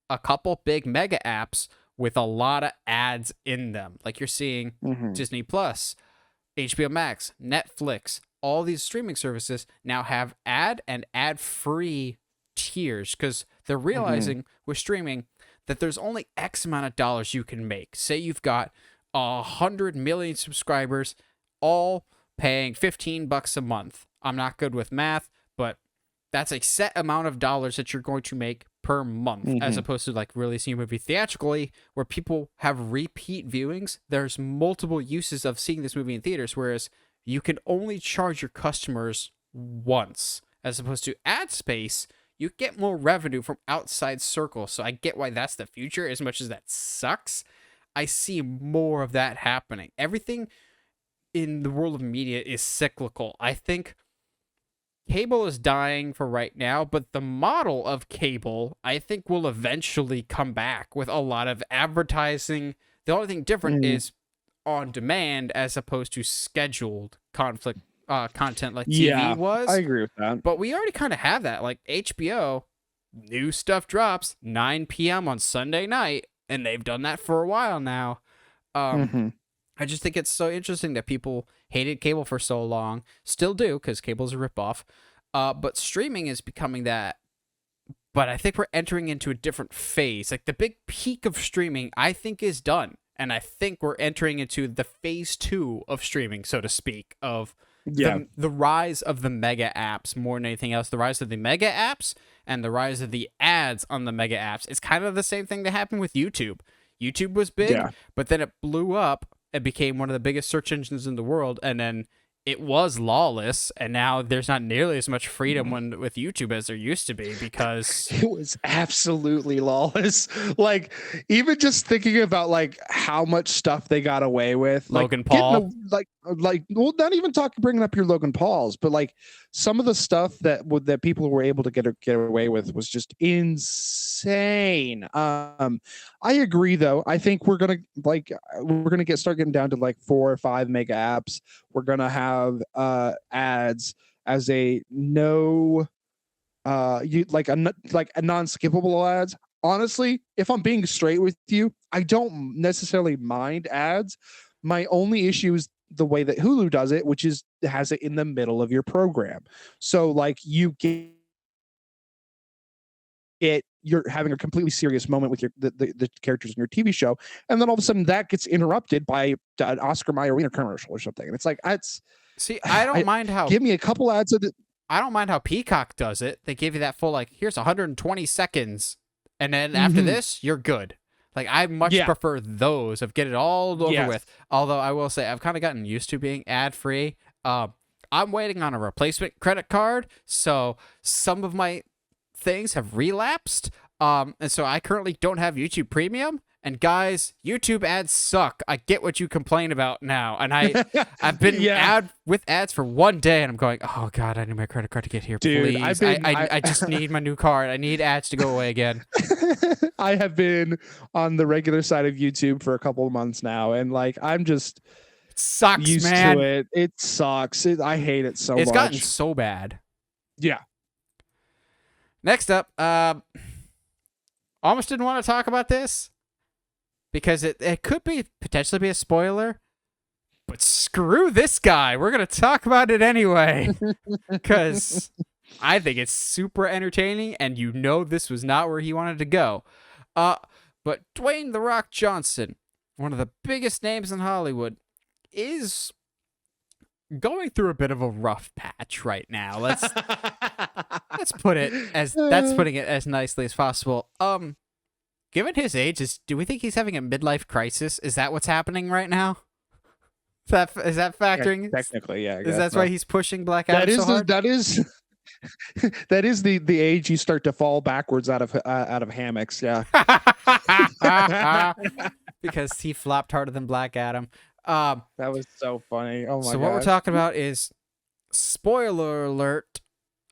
a couple big mega apps with a lot of ads in them. Like you're seeing Disney Plus, HBO Max, Netflix, all these streaming services now have ad and ad-free tiers, because they're realizing with streaming that there's only X amount of dollars you can make. Say you've got 100 million subscribers, all paying $15 a month. I'm not good with math, but that's a set amount of dollars that you're going to make per month, as opposed to like releasing a movie theatrically, where people have repeat viewings. There's multiple uses of seeing this movie in theaters, whereas you can only charge your customers once, as opposed to ad space. You get more revenue from outside circles. So I get why that's the future, as much as that sucks. I see more of that happening. Everything in the world of media is cyclical. I think cable is dying for right now, but the model of cable, I think, will eventually come back with a lot of advertising. The only thing different is on demand, as opposed to scheduled content like TV was. I agree with that. But we already kind of have that. Like HBO, new stuff drops 9 p.m. on Sunday night, and they've done that for a while now. I just think it's so interesting that people hated cable for so long, still do, because cable's a ripoff. But streaming is becoming that. But I think we're entering into a different phase. Like the big peak of streaming, I think, is done. And I think we're entering into the phase 2 of streaming, so to speak, of the rise of the mega apps more than anything else. The rise of the mega apps and the rise of the ads on the mega apps. It's kind of the same thing that happened with YouTube. YouTube was big, but then it blew up and became one of the biggest search engines in the world. And then it was lawless, and now there's not nearly as much freedom with YouTube as there used to be because it was absolutely lawless. Like, even just thinking about like how much stuff they got away with, Logan Paul, well, not even bringing up your Logan Pauls, but like some of the stuff that people were able to get away with was just insane. I agree, though. I think we're gonna start getting down to like 4 or 5 mega apps. We're gonna have ads as a no, like a non-skippable ads. Honestly, if I'm being straight with you, I don't necessarily mind ads. My only issue is the way that Hulu does it, which is has it in the middle of your program. So like you get you're having a completely serious moment with the characters in your TV show, and then all of a sudden that gets interrupted by an Oscar Mayer Wiener commercial or something. And it's like, I don't mind how give me a couple ads of it. I don't mind how Peacock does it. They give you that full, like, here's 120 seconds, and then after this, you're good. Like, I much prefer those of get it all over with. Although I will say I've kind of gotten used to being ad-free. I'm waiting on a replacement credit card, so some of my things have relapsed. And so I currently don't have YouTube Premium. And guys, YouTube ads suck. I get what you complain about now. And I've been with ads for one day, and I'm going, oh God, I need my credit card to get here, dude, please. I just need my new card. I need ads to go away again. I have been on the regular side of YouTube for a couple of months now, and like I'm just it sucks, used man. to it. It sucks. I hate it so much. It's gotten so bad. Yeah. Next up, almost didn't want to talk about this because it could potentially be a spoiler, but screw this guy. We're going to talk about it anyway because I think it's super entertaining, and you know this was not where he wanted to go. But Dwayne "The Rock" Johnson, one of the biggest names in Hollywood, is going through a bit of a rough patch right now. Let's putting it as nicely as possible. Given his age, do we think he's having a midlife crisis? Is that what's happening right now? Is that factoring? Yeah, technically, yeah. That's why he's pushing Black Adam so hard? That is the age you start to fall backwards out of hammocks. Yeah. Because he flopped harder than Black Adam. That was so funny. Oh my god. So what we're talking about is, spoiler alert,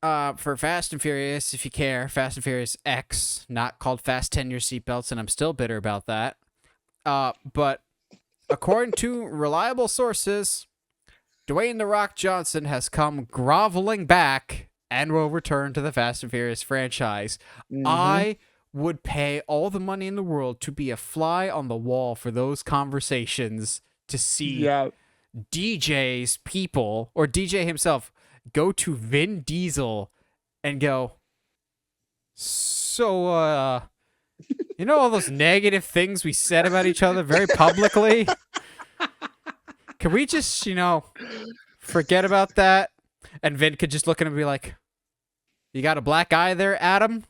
for Fast and Furious, if you care, Fast and Furious X, not called Fast 10 Your Seatbelts, and I'm still bitter about that. But according to reliable sources, Dwayne "The Rock" Johnson has come groveling back and will return to the Fast and Furious franchise. I would pay all the money in the world to be a fly on the wall for those conversations, to see DJ's people, or DJ himself, go to Vin Diesel and go, so, you know all those negative things we said about each other very publicly? Can we just, forget about that? And Vin could just look at him and be like, you got a black eye there, Adam?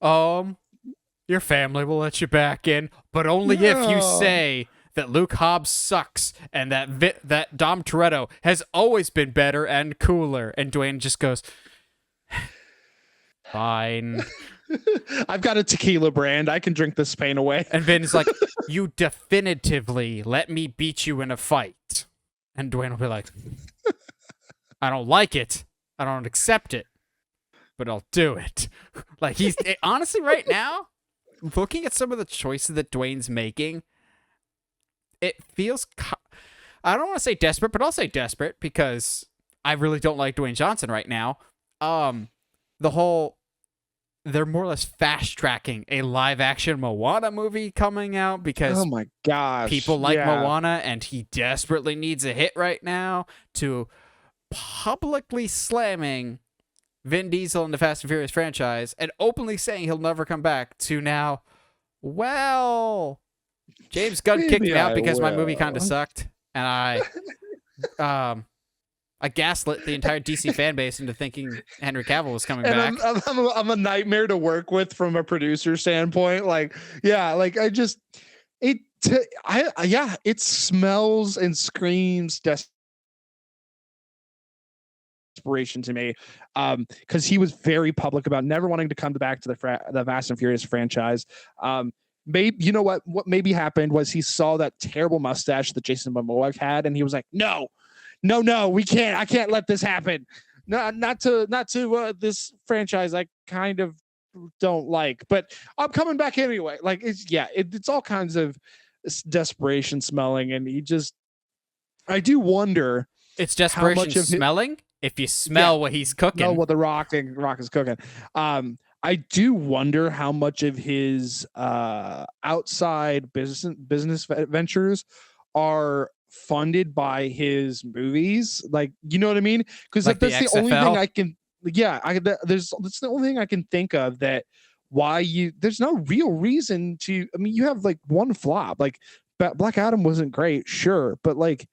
Your family will let you back in, but only if you say that Luke Hobbs sucks and that Dom Toretto has always been better and cooler. And Dwayne just goes, fine. I've got a tequila brand. I can drink this pain away. And Vin's like, you definitively let me beat you in a fight. And Dwayne will be like, I don't like it. I don't accept it, but I'll do it. Like, honestly, right now, looking at some of the choices that Dwayne's making, it feels, I don't want to say desperate, but I'll say desperate because I really don't like Dwayne Johnson right now. They're more or less fast tracking a live action Moana movie coming out because, oh my gosh, people like Moana, and he desperately needs a hit right now, to publicly slamming Vin Diesel in the Fast and Furious franchise and openly saying he'll never come back to now, well, James Gunn kicked Maybe me out I because my movie kind of will. sucked, and I gaslit the entire DC fan base into thinking Henry Cavill was coming And back. I'm a nightmare to work with from a producer standpoint. Like, yeah, like it smells and screams desperation to me, because he was very public about never wanting to come back to the Fast and Furious franchise. Maybe, you know what maybe happened was he saw that terrible mustache that Jason Momoa had, and he was like, no, we can't. I can't let this happen. No, not to this franchise I kind of don't like, but I'm coming back anyway. Like, it's all kinds of desperation smelling, and I do wonder It's how much desperation of smelling. If you smell what he's cooking, know what the Rock is cooking. I do wonder how much of his outside business ventures are funded by his movies. Like, you know what I mean? Because like that's the only XFL? thing I can. That's the only thing I can think of that there's no real reason to. I mean, you have like one flop. Like, Black Adam wasn't great, sure, but like,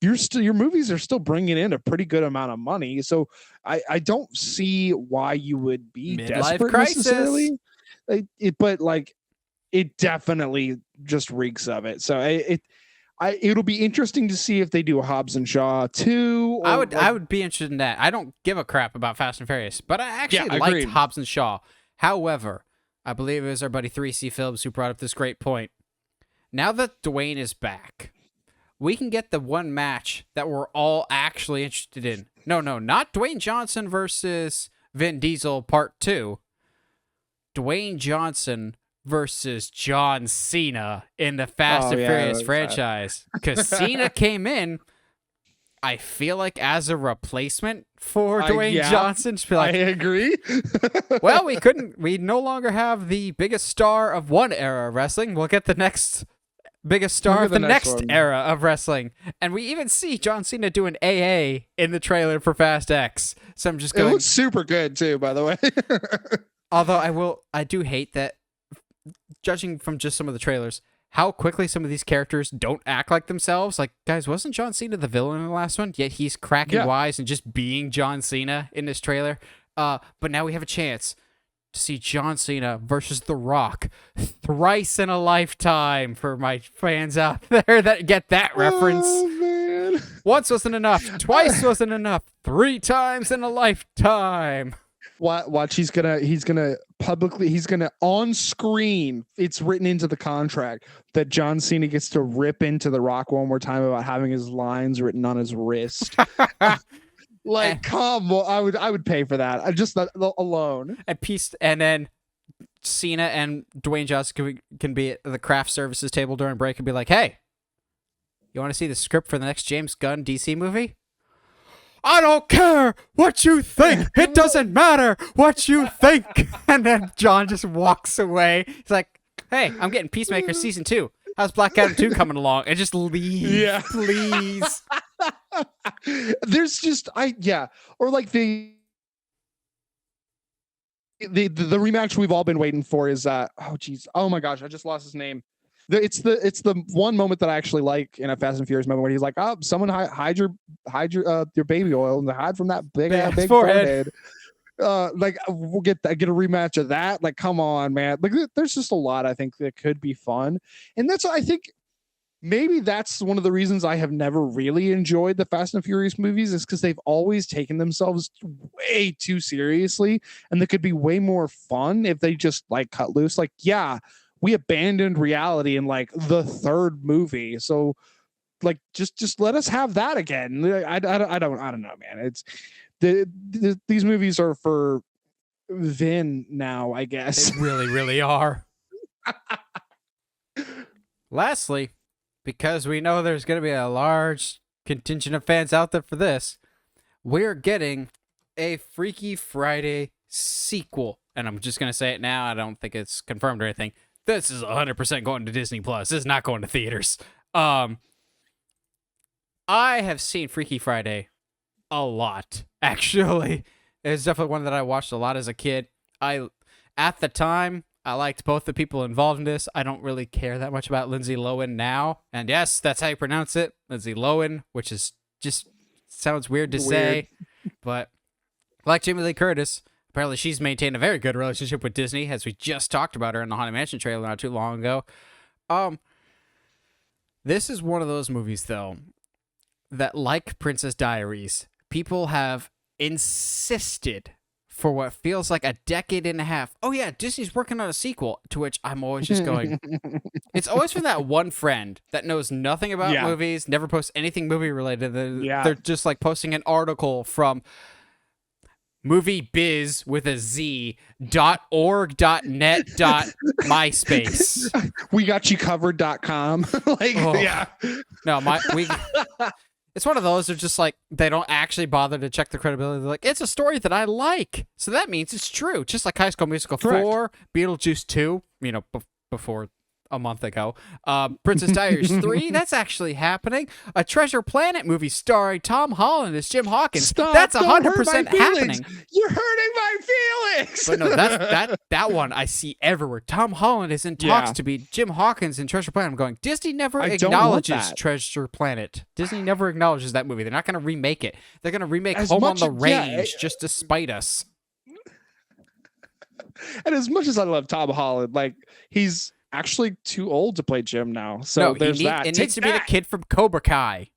your movies are still bringing in a pretty good amount of money. So I don't see why you would be Midlife desperate crisis. necessarily. But like, it definitely just reeks of it. So it'll be interesting to see if they do a Hobbs and Shaw 2. I would be interested in that. I don't give a crap about Fast and Furious, but I actually liked agreed. Hobbs and Shaw. However, I believe it was our buddy 3C Phillips who brought up this great point. Now that Dwayne is back, we can get the one match that we're all actually interested in. No, not Dwayne Johnson versus Vin Diesel Part 2. Dwayne Johnson versus John Cena in the Fast and Furious franchise. Because Cena came in, I feel like, as a replacement for Dwayne Johnson. Just be like, I agree. well, we no longer have the biggest star of one era of wrestling. We'll get the next biggest star of the next era of wrestling. And we even see John Cena doing AA in the trailer for Fast X. So I'm just going, it looks super good too, by the way. although I do hate that, judging from just some of the trailers, how quickly some of these characters don't act like themselves. Like, guys, wasn't John Cena the villain in the last one? Yet he's cracking wise and just being John Cena in this trailer. But now we have a chance to see John Cena versus The Rock thrice in a lifetime for my fans out there that get that reference. Oh, man. Once wasn't enough. Twice wasn't enough. 3 times in a lifetime. Watch, he's gonna on screen, it's written into the contract that John Cena gets to rip into The Rock one more time about having his lines written on his wrist. Like, come on, I would pay for that. I just that alone. And then Cena and Dwayne Johnson can be at the craft services table during break and be like, hey, you want to see the script for the next James Gunn DC movie? I don't care what you think. It doesn't matter what you think. And then John just walks away. He's like, hey, I'm getting Peacemaker season 2. How's Black Adam 2 coming along? And just leave, please. There's just or like the rematch we've all been waiting for is oh my gosh, I just lost his name. It's the one moment that I actually like in a Fast and Furious moment where he's like, oh, someone hide your baby oil and hide from that big forehead. Like, we'll get a rematch of that. Like, come on, man. Like, there's just a lot I think that could be fun, and I think maybe that's one of the reasons I have never really enjoyed the Fast and Furious movies, is because they've always taken themselves way too seriously, and they could be way more fun if they just like cut loose. Like, we abandoned reality in like the 3rd movie, so like just let us have that again. I don't know, man. It's these movies are for Vin now, I guess. They really, really are. Lastly, because we know there's going to be a large contingent of fans out there for this, we're getting a Freaky Friday sequel. And I'm just going to say it now. I don't think it's confirmed or anything. This is 100% going to Disney Plus. This is not going to theaters. I have seen Freaky Friday a lot, actually. It's definitely one that I watched a lot as a kid. At the time, I liked both the people involved in this. I don't really care that much about Lindsay Lohan now. And yes, that's how you pronounce it, Lindsay Lohan, which is just sounds weird to say. But like Jamie Lee Curtis, apparently she's maintained a very good relationship with Disney, as we just talked about her in the Haunted Mansion trailer not too long ago. This is one of those movies, though, that, like Princess Diaries, people have insisted for what feels like a decade and a half. Oh yeah, Disney's working on a sequel, to which I'm always just going, it's always from that one friend that knows nothing about movies, never posts anything movie related. They're just like posting an article from moviebiz with a Z .org.net.myspace. We got you covered.com. It's one of those. They're just like, they don't actually bother to check the credibility. They're like, it's a story that I like, so that means it's true. Just like High School Musical 4, Beetlejuice 2, before a month ago. Princess Diaries 3, that's actually happening. A Treasure Planet movie starring Tom Holland as Jim Hawkins. That's 100% happening. You're hurting my feelings. But no, that one I see everywhere. Tom Holland is in talks to be Jim Hawkins in Treasure Planet. I'm going, Disney never acknowledges Treasure Planet. Disney never acknowledges that movie. They're not going to remake it. They're going to remake Home on the Range just to spite us. And as much as I love Tom Holland, like, he's actually too old to play Jim now. So there's that. It needs to be the kid from Cobra Kai.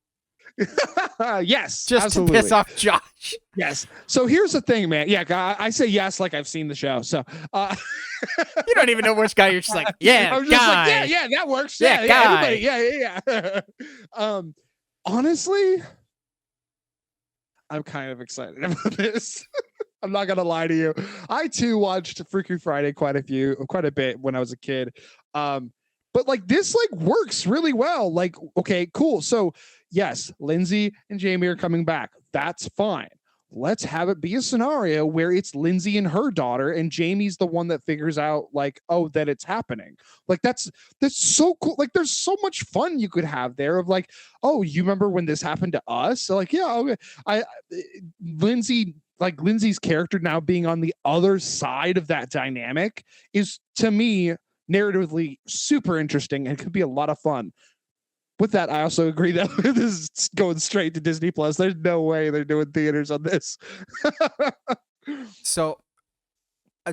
Yes, just absolutely. To piss off Josh. Yes. So here's the thing, man. Yeah, I say yes like I've seen the show. So you don't even know which guy. You're just like, yeah, I'm just guy. Like, yeah, that works. Yeah, guy. Yeah. Honestly, I'm kind of excited about this. I'm not gonna lie to you. I too watched Freaky Friday quite a bit when I was a kid. But like this like works really well. Like, okay, cool. So yes, Lindsey and Jamie are coming back. That's fine. Let's have it be a scenario where it's Lindsey and her daughter, and Jamie's the one that figures out like, oh, that it's happening. Like that's so cool. Like there's so much fun you could have there of like, oh, you remember when this happened to us? So like, yeah, okay. Lindsey's character now being on the other side of that dynamic is, to me, narratively super interesting and could be a lot of fun. With that, I also agree that this is going straight to Disney Plus. There's no way they're doing theaters on this. So,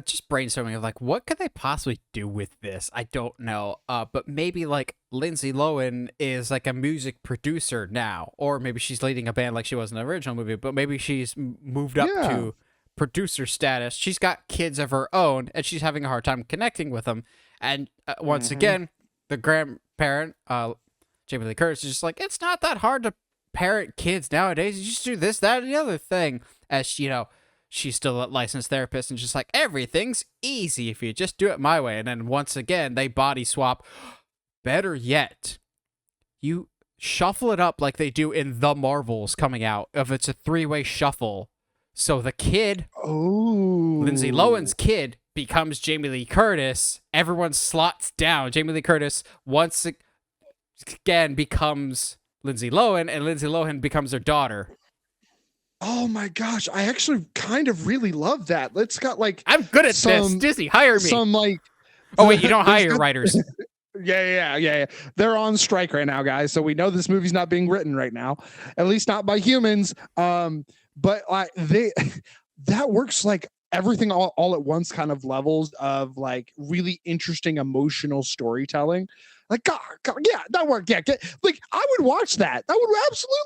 just brainstorming of like, what could they possibly do with this? I don't know. But maybe like Lindsay Lohan is like a music producer now, or maybe she's leading a band like she was in the original movie. But maybe she's moved up to producer status. She's got kids of her own, and she's having a hard time connecting with them. And once again, the grandparent, Jamie Lee Curtis, is just like, it's not that hard to parent kids nowadays. You just do this, that, and the other thing. As she's still a licensed therapist, and just like, everything's easy if you just do it my way. And then once again, they body swap. Better yet, you shuffle it up like they do in The Marvels coming out. If it's a 3-way shuffle, so the kid, Lindsay Lohan's kid, becomes Jamie Lee Curtis. Everyone slots down. Jamie Lee Curtis once again becomes Lindsay Lohan, and Lindsay Lohan becomes her daughter. Oh my gosh, I actually kind of really love that. Let's got like, I'm good at this. Disney, hire me. Some like, oh wait, you don't hire writers. Yeah. They're on strike right now, guys. So we know this movie's not being written right now, at least not by humans. But that works like everything all at once kind of levels of like really interesting emotional storytelling. Like, God, yeah, that worked. Yeah, like I would watch that. I would absolutely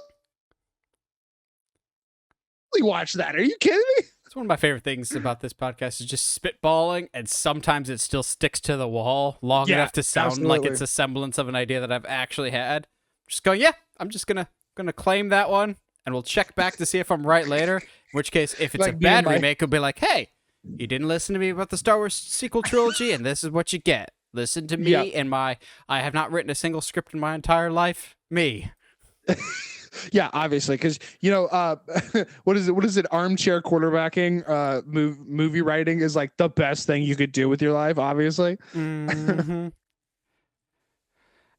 watch that. Are you kidding me? It's one of my favorite things about this podcast is just spitballing, and sometimes it still sticks to the wall long enough to sound like it's a semblance of an idea that I've actually had. Just going, yeah, I'm just gonna claim that one, and we'll check back to see if I'm right later. In which case, if it's like a bad remake, it'll be like, hey, you didn't listen to me about the Star Wars sequel trilogy, and this is what you get. Listen to me and I have not written a single script in my entire life. Me. Yeah, obviously, because what is it? Armchair quarterbacking, movie writing is like the best thing you could do with your life. Obviously. Mm-hmm.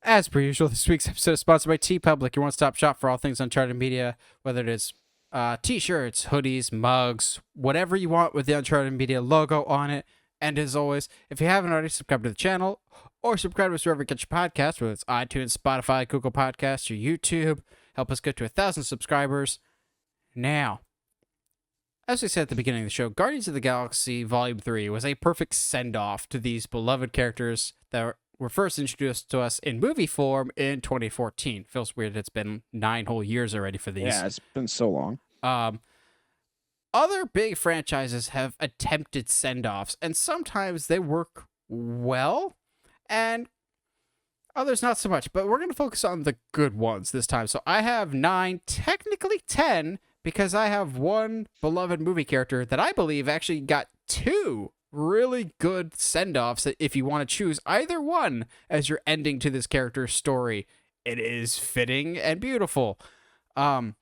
As per usual, this week's episode is sponsored by TeePublic, your one-stop shop for all things Uncharted media, whether it is T-shirts, hoodies, mugs, whatever you want with the Uncharted Media logo on it. And as always, if you haven't already, subscribed to the channel or subscribe to us wherever you get your podcast, whether it's iTunes, Spotify, Google Podcasts, or YouTube. Help us get to 1,000 subscribers. Now, as we said at the beginning of the show, Guardians of the Galaxy Volume 3 was a perfect send-off to these beloved characters that were first introduced to us in movie form in 2014. Feels weird it's been 9 whole years already for these. Yeah, it's been so long. Other big franchises have attempted send-offs, and sometimes they work well, and others not so much. But we're going to focus on the good ones this time. So I have 9, technically 10, because I have one beloved movie character that I believe actually got 2 really good send-offs that if you want to choose either one as your ending to this character's story, it is fitting and beautiful. And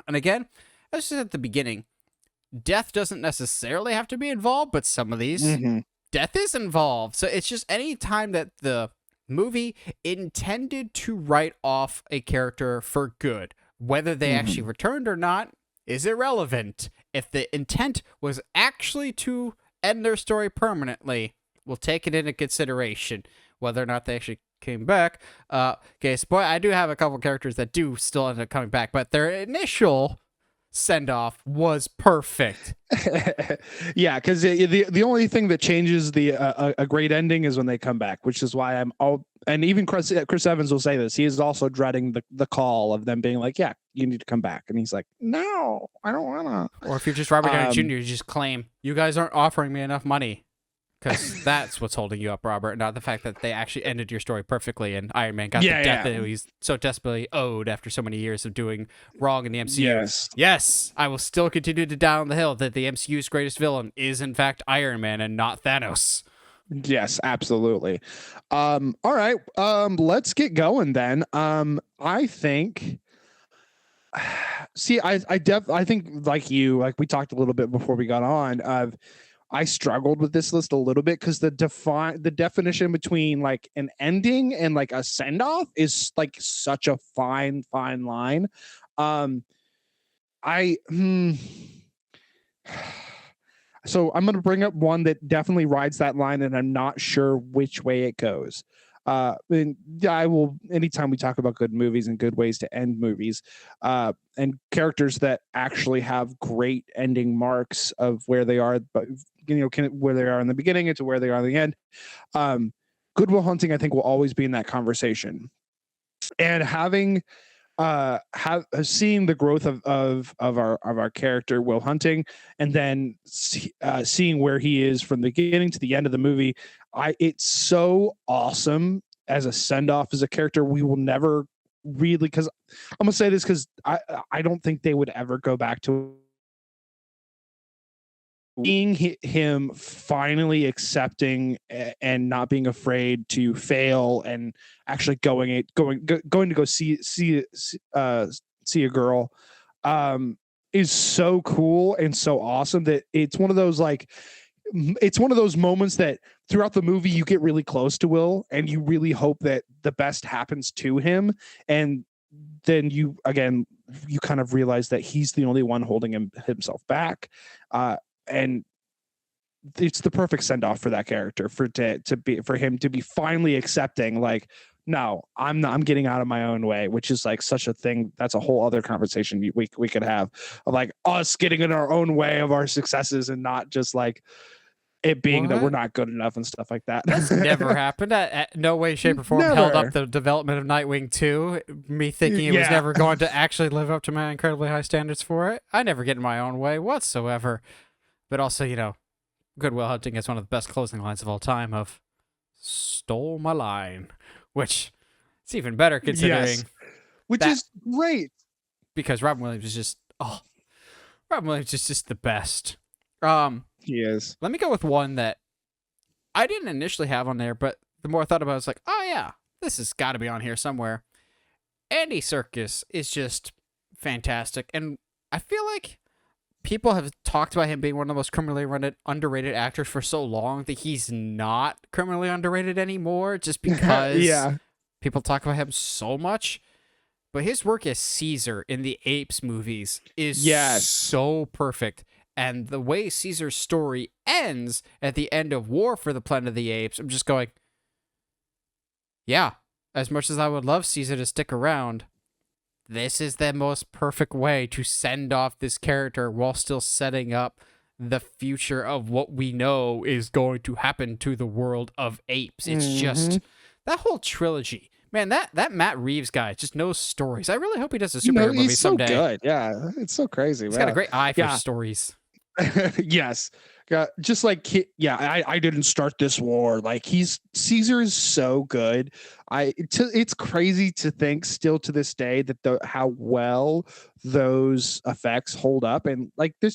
again, as I said at the beginning, death doesn't necessarily have to be involved, but some of these, death is involved. So it's just any time that the movie intended to write off a character for good, whether they actually returned or not is irrelevant. If the intent was actually to end their story permanently, we'll take it into consideration. Whether or not they actually came back. Okay, spoil. I do have a couple characters that do still end up coming back, but their initial send-off was perfect. Yeah, because the only thing that changes a great ending is when they come back, which is why and even Chris Evans will say this. He is also dreading the call of them being like, yeah, you need to come back. And he's like, no, I don't want to. Or if you're just Robert Downey Jr., you just claim, you guys aren't offering me enough money. Because that's what's holding you up, Robert, not the fact that they actually ended your story perfectly and Iron Man got the death that he's so desperately owed after so many years of doing wrong in the MCU. Yes, I will still continue to die on the hill that the MCU's greatest villain is, in fact, Iron Man and not Thanos. Yes, absolutely. All right, let's get going then. I think... See, I think like you, like we talked a little bit before we got on, I struggled with this list a little bit because the definition between like an ending and like a send off is like such a fine line. So I'm going to bring up one that definitely rides that line, and I'm not sure which way it goes. And I will, anytime we talk about good movies and good ways to end movies, and characters that actually have great ending marks of where they are, but where they are in the beginning and to where they are in the end. Good Will Hunting, I think, will always be in that conversation. And having seeing the growth of our character Will Hunting, and then seeing where he is from the beginning to the end of the movie, it's so awesome as a send off as a character. We will never really, because I'm gonna say this because I don't think they would ever go back to seeing him finally accepting and not being afraid to fail and actually going to go see a girl is so cool and so awesome that it's one of those moments that throughout the movie you get really close to Will and you really hope that the best happens to him, and then you kind of realize that he's the only one holding himself back. And it's the perfect send off for that character for him to be finally accepting, like, no, I'm getting out of my own way, which is like such a thing. That's a whole other conversation we could have of like us getting in our own way of our successes and not just like it being that we're not good enough and stuff like that. That's never happened. No way, shape, or form held up the development of Nightwing 2. Me thinking it was never going to actually live up to my incredibly high standards for it. I never get in my own way whatsoever. But also, Good Will Hunting is one of the best closing lines of all time of "stole my line," which it's even better considering. Yes. Which is great. Because Robin Williams is just the best. He is. Let me go with one that I didn't initially have on there, but the more I thought about it, I was like, oh yeah, this has got to be on here somewhere. Andy Serkis is just fantastic, and I feel like people have talked about him being one of the most criminally underrated actors for so long that he's not criminally underrated anymore, just because people talk about him so much. but his work as Caesar in the Apes movies is Yes. so perfect. And the way Caesar's story ends at the end of War for the Planet of the Apes, I'm just going, yeah, as much as I would love Caesar to stick around, this is the most perfect way to send off this character while still setting up the future of what we know is going to happen to the world of apes. It's just that whole trilogy. Man, that Matt Reeves guy just knows stories. I really hope he does a superhero movie he's so someday. good. Yeah, it's so crazy. He's got a great eye for stories. Yes. Just like, I didn't start this war. Like, Caesar is so good. It's crazy to think still to this day that how well those effects hold up. And like the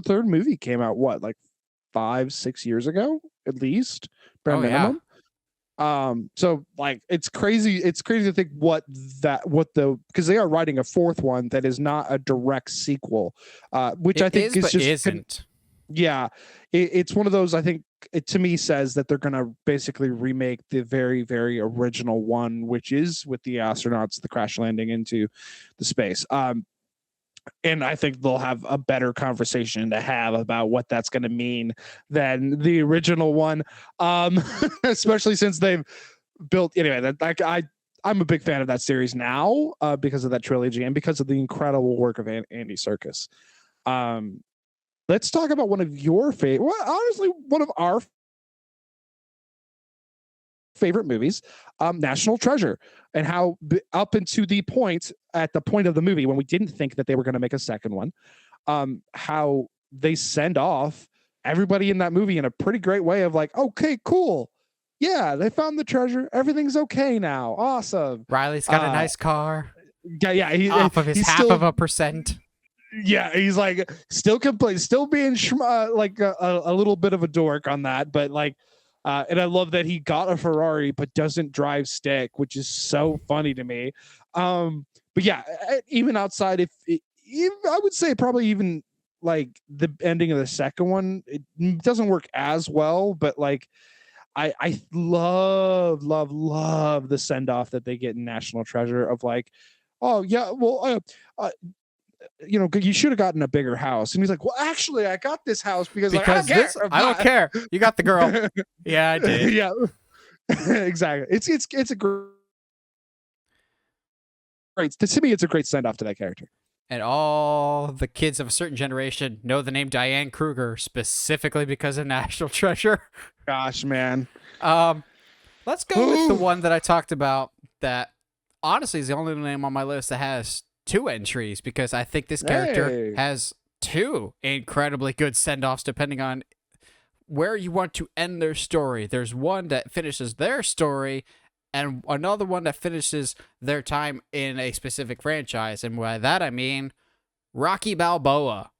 third movie came out, what, like 5-6 years ago, at least, bare minimum. So like, it's crazy to think because they are writing a fourth one that is not a direct sequel, which I think is just isn't. Yeah, it's one of those. I think it to me says that they're gonna basically remake the very, very original one, which is with the astronauts, the crash landing into the space. And I think they'll have a better conversation to have about what that's going to mean than the original one, especially since they've built. Anyway, I'm a big fan of that series now because of that trilogy and because of the incredible work of Andy Serkis. Let's talk about one of your favorite. Well, honestly, one of our favorite movies, National Treasure, and how up into at the point of the movie when we didn't think that they were going to make a second one, how they send off everybody in that movie in a pretty great way of like, okay, cool. Yeah, they found the treasure. Everything's okay now. Awesome. Riley's got a nice car. Yeah. Off of his half of a percent. Yeah, he's like still being like a little bit of a dork on that, but like, and I love that he got a Ferrari but doesn't drive stick, which is so funny to me. But yeah, even outside, I would say probably even like the ending of the second one, it doesn't work as well, but like I love the send off that they get in National Treasure of like, oh yeah, well, you should have gotten a bigger house. And he's like, well, actually, I got this house because like, I don't care. You got the girl. Yeah, I did. Yeah, exactly. It's a great. To me, it's a great send off to that character. And all the kids of a certain generation know the name Diane Kruger specifically because of National Treasure. Gosh, man. Let's go with the one that I talked about that honestly is the only name on my list that has 2 entries, because I think this character has 2 incredibly good send-offs depending on where you want to end their story. There's one that finishes their story and another one that finishes their time in a specific franchise. And by that I mean Rocky Balboa.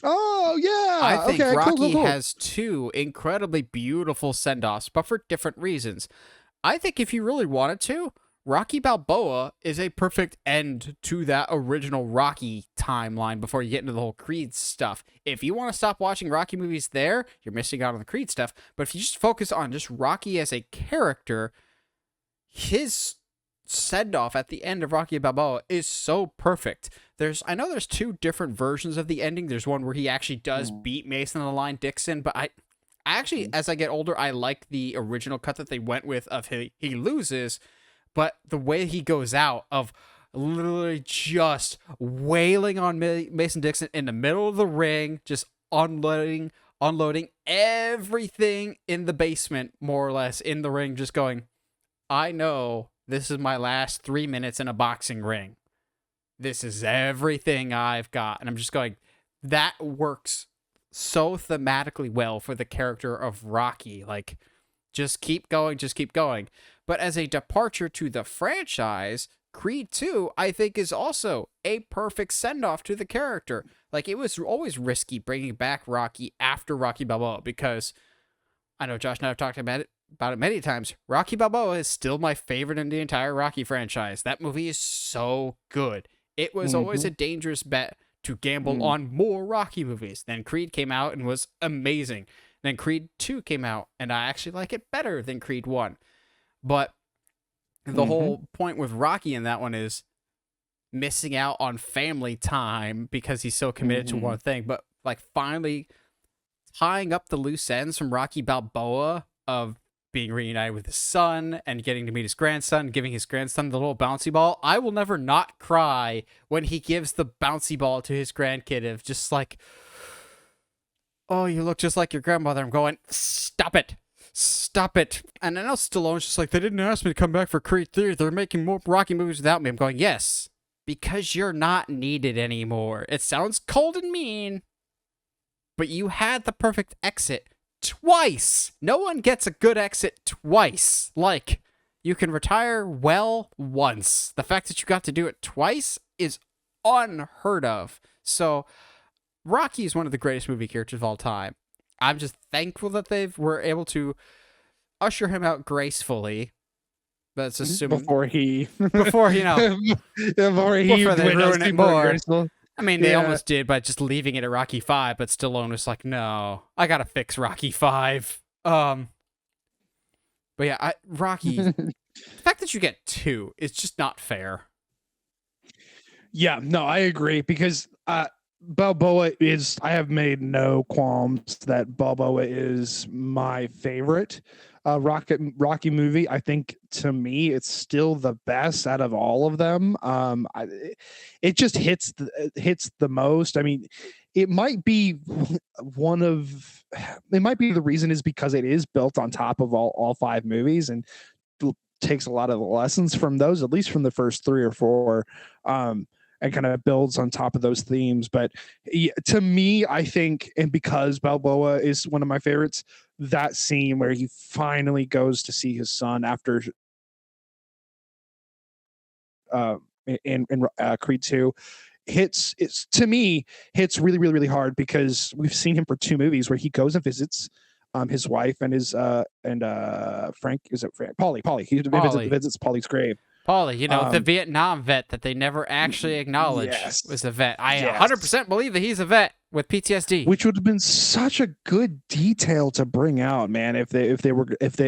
Oh, yeah. I think okay, Rocky cool. has 2 incredibly beautiful send-offs, but for different reasons. I think if you really wanted to, Rocky Balboa is a perfect end to that original Rocky timeline before you get into the whole Creed stuff. If you want to stop watching Rocky movies there, you're missing out on the Creed stuff. But if you just focus on just Rocky as a character, his send-off at the end of Rocky Balboa is so perfect. I know there's 2 different versions of the ending. There's one where he actually does beat Mason on the line Dixon, but I actually, as I get older, I like the original cut that they went with of he loses. But the way he goes out of literally just wailing on Mason Dixon in the middle of the ring, just unloading everything in the basement, more or less, in the ring, just going, I know this is my last 3 minutes in a boxing ring. This is everything I've got. And I'm just going, that works so thematically well for the character of Rocky. Like, just keep going, just keep going. But as a departure to the franchise, Creed 2, I think, is also a perfect send-off to the character. Like, it was always risky bringing back Rocky after Rocky Balboa, because I know Josh and I have talked about it many times. Rocky Balboa is still my favorite in the entire Rocky franchise. That movie is so good. It was always a dangerous bet to gamble on more Rocky movies. Then Creed came out and was amazing. Then Creed 2 came out, and I actually like it better than Creed 1. But the whole point with Rocky in that one is missing out on family time because he's so committed to one thing, but like finally tying up the loose ends from Rocky Balboa of being reunited with his son and getting to meet his grandson, giving his grandson the little bouncy ball. I will never not cry when he gives the bouncy ball to his grandkid of just like, oh, you look just like your grandmother. I'm going, stop it. Stop it. And I know Stallone's just like, they didn't ask me to come back for Creed 3. They're making more Rocky movies without me. I'm going, yes, because you're not needed anymore. It sounds cold and mean, but you had the perfect exit twice. No one gets a good exit twice. Like, you can retire well once. The fact that you got to do it twice is unheard of. So, Rocky is one of the greatest movie characters of all time. I'm just thankful that they were able to usher him out gracefully. That's assuming before he before they ruin it more. Graceful. I mean, they almost did by just leaving it at Rocky 5, but Stallone was like, no, I gotta fix Rocky 5. But yeah, Rocky, the fact that you get 2 is just not fair. Yeah, no, I agree because Balboa is, I have made no qualms that Balboa is my favorite Rocky movie. I think to me, it's still the best out of all of them. It just hits the most. I mean, it might be the reason is because it is built on top of all 5 movies and takes a lot of the lessons from those, at least from the first 3 or 4. And kind of builds on top of those themes. But to me, I think, and because Balboa is one of my favorites, that scene where he finally goes to see his son after in Creed 2 hits really, really, really hard because we've seen him for 2 movies where he goes and visits his wife and his Frank, is it Frank? Paulie. He visits Paulie's grave. Paulie, the Vietnam vet that they never actually acknowledged was a vet. I 100% believe that he's a vet with PTSD, which would have been such a good detail to bring out, man. If they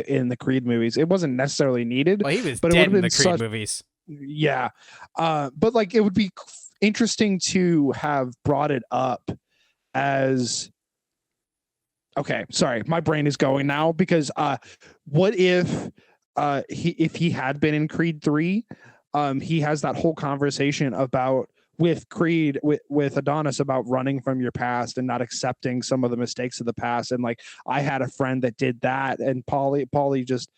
in the Creed movies, it wasn't necessarily needed. Well, he was dead in the Creed movies. Yeah, but like it would be interesting to have brought it up as. Okay, sorry, my brain is going now because what if he had been in Creed 3, he has that whole conversation about with Creed with Adonis about running from your past and not accepting some of the mistakes of the past. And like, I had a friend that did that, and Paulie just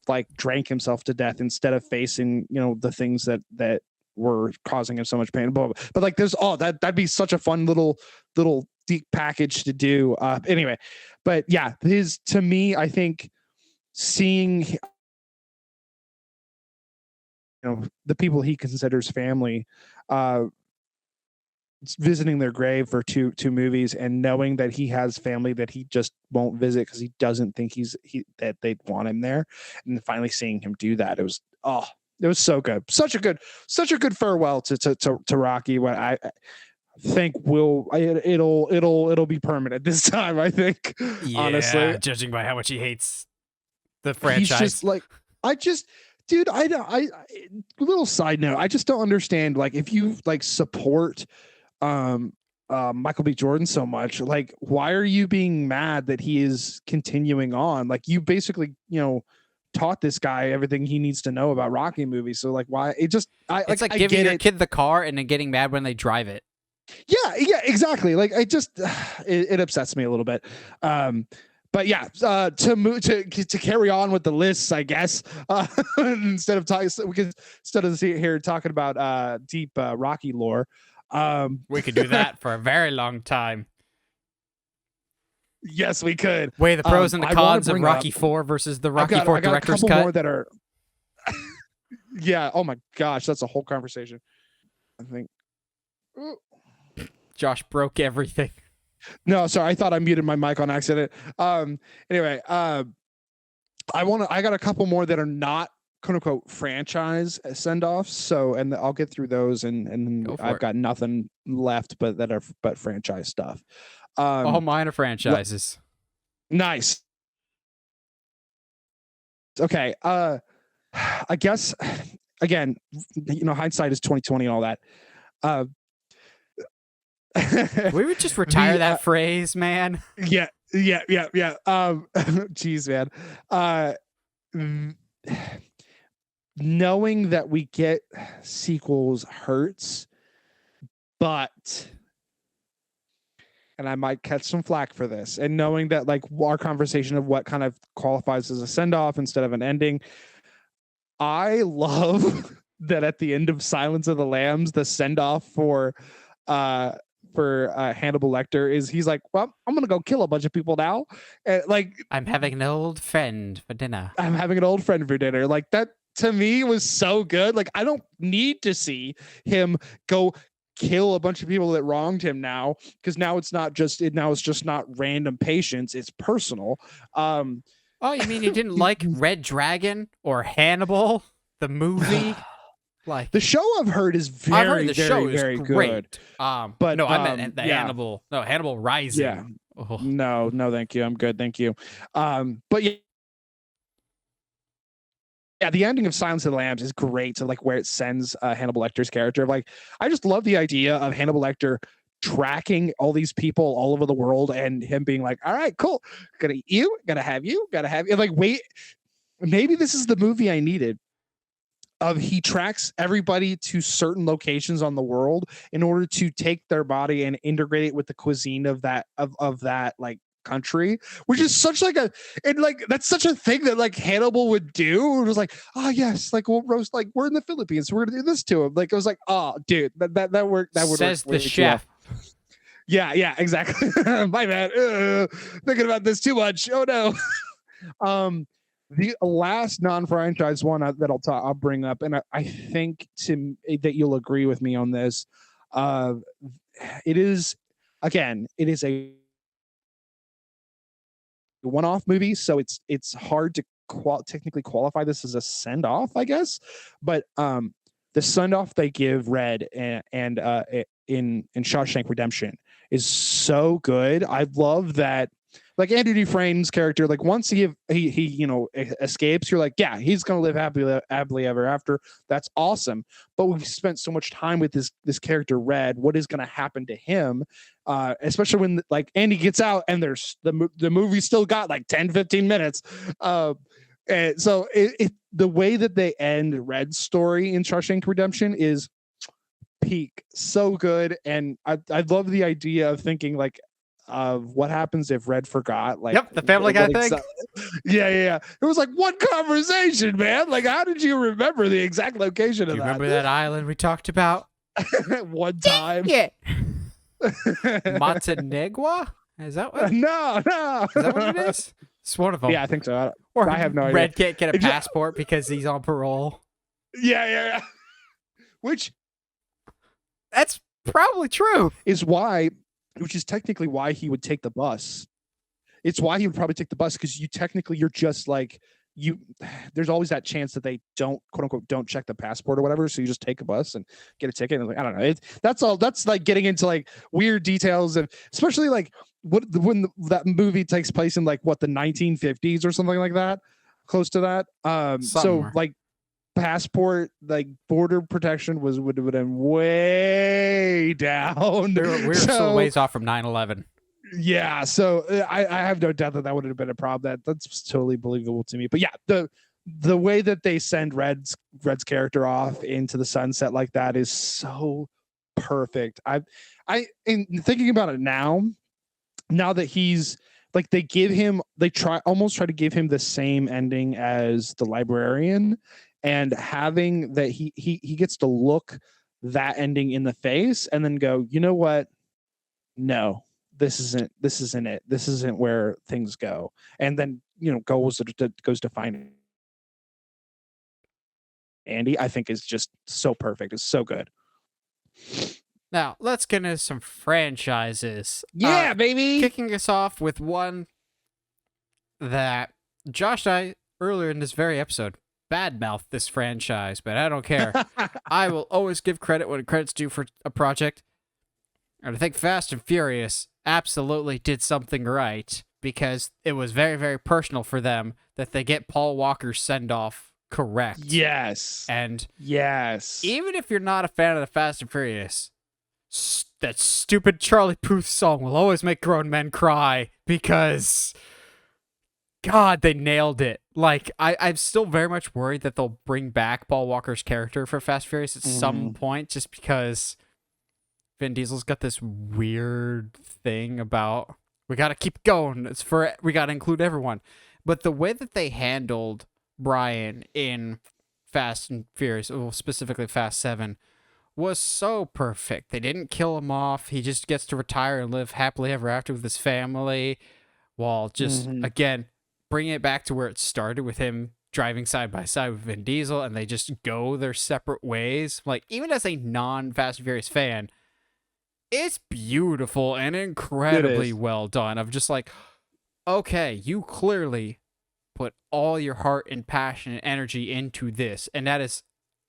like drank himself to death instead of facing, the things that were causing him so much pain. But like, there's that'd be such a fun little deep package to do. Anyway, but yeah, to me, I think seeing the people he considers family, visiting their grave for two movies and knowing that he has family that he just won't visit because he doesn't think that they'd want him there, and finally seeing him do that, it was so good. Such a good farewell to Rocky. What I think it'll be permanent this time, I think. Yeah, honestly, judging by how much he hates the franchise. He's just like, dude, I little side note, I just don't understand, like, if you like support Michael B. Jordan so much, like, why are you being mad that he is continuing on? Like, you basically, taught this guy everything he needs to know about Rocky movies. So like, why it's like giving your kid the car and then getting mad when they drive it. Yeah, exactly. Like, I just it upsets me a little bit. But yeah, to carry on with the lists, I guess, instead of here talking about deep Rocky lore, we could do that for a very long time. Yes, we could. Weigh the pros and the cons of Rocky 4 versus the Rocky 4 director's cut. More that are. Yeah. Oh my gosh, that's a whole conversation. I think. Ooh. Josh broke everything. No, sorry. I thought I muted my mic on accident. Anyway, I got a couple more that are not quote unquote franchise Sendoffs. So, and I'll get through those, and I've got nothing left but franchise stuff. All mine are franchises. Nice. Okay. I guess again, hindsight is 2020 and all that. Uh, We would just retire the that phrase, man. yeah, yeah. Geez, man. Mm, knowing that we get sequels hurts, but and I might catch some flack for this. And knowing that, like, our conversation of what kind of qualifies as a send off instead of an ending, I love that at the end of Silence of the Lambs, the send off uh Hannibal Lecter is he's like, well, I'm gonna go kill a bunch of people now. And like, I'm having an old friend for dinner. I'm having an old friend for dinner. Like, that to me was so good. Like, I don't need to see him go kill a bunch of people that wronged him now, because now it's just not random patients, it's personal. Oh, you mean you didn't like Red Dragon or Hannibal, the movie? Like, the show I've heard is I've heard very, the very, show is very great. good. But no, I meant the yeah. Hannibal. No, Hannibal Rising. Yeah. Oh. No, thank you. I'm good. Thank you. But yeah, the ending of Silence of the Lambs is great. So, like, where it sends Hannibal Lecter's character. Like, I just love the idea of Hannibal Lecter tracking all these people all over the world and him being like, all right, cool. Gonna eat you, gotta have you. And like, wait, maybe this is the movie I needed. Of he tracks everybody to certain locations on the world in order to take their body and integrate it with the cuisine of that like country, which is such like that's such a thing that like Hannibal would do. It was like, oh yes, like we'll roast, like we're in the Philippines, so we're gonna do this to him. Like, it was like, oh dude, that worked. That would Says work the chef. Yeah, exactly. My bad. Thinking about this too much. Oh no. The last non-franchise one that I'll bring up, and I think that you'll agree with me on this. It is a one-off movie, so it's hard to technically qualify this as a send-off, I guess. But the send-off they give Red and in Shawshank Redemption is so good. I love that. Like, Andrew Dufresne's character, like, once he escapes, you're like, yeah, he's gonna live happily ever after. That's awesome. But we've spent so much time with this character Red. What is gonna happen to him? Especially when, like, Andy gets out and there's the movie still got like 10-15 minutes. And so the way that they end Red's story in Shawshank Redemption is peak, so good. And I love the idea of thinking, like, of what happens if Red forgot, like, Yep, the Family Guy thing. Yeah. It was like one conversation, man. Like, how did you remember the exact location of Do you remember that island we talked about? one time? Yeah. Montenegro? Is that what? No. Is that what it is? It's one of them. Yeah, I think so. Or I have no idea. Red can't get a passport because he's on parole. Yeah. Which that's probably true. Which is technically why he would take the bus. It's why he would probably take the bus, because you're just like, there's always that chance that they don't, quote unquote, don't check the passport or whatever. So you just take a bus and get a ticket. And, like, I don't know. That's like getting into like weird details of, especially like when that movie takes place in, like, what, the 1950s or something like that, close to that. So like, passport, like, border protection would have been way down. We're still ways off from 9/11. Yeah, so I have no doubt that would have been a problem. That's totally believable to me. But yeah, the way that they send Red's character off into the sunset like that is so perfect. I in thinking about it now that he's like, they almost try to give him the same ending as the librarian, and having that he gets to look that ending in the face and then go, you know what? No, this isn't it. This isn't where things go. And then, goes to find Andy, I think is just so perfect. It's so good. Now, let's get into some franchises. Yeah, baby. Kicking us off with one that Josh and I, earlier in this very episode, badmouth this franchise, but I don't care. I will always give credit when credit's due for a project. And I think Fast and Furious absolutely did something right, because it was very, very personal for them that they get Paul Walker's send-off correct. Yes. And Yes. even if you're not a fan of the Fast and Furious, that stupid Charlie Puth song will always make grown men cry because, God, they nailed it. Like, I'm still very much worried that they'll bring back Paul Walker's character for Fast and Furious at some point, just because Vin Diesel's got this weird thing about, we got to keep going. We got to include everyone. But the way that they handled Brian in Fast and Furious, well, specifically Fast 7, was so perfect. They didn't kill him off. He just gets to retire and live happily ever after with his family, while just, again, bringing it back to where it started with him driving side by side with Vin Diesel, and they just go their separate ways. Like, even as a non-Fast and Furious fan, it's beautiful and incredibly well done. Of just like, okay, you clearly put all your heart and passion and energy into this, and that is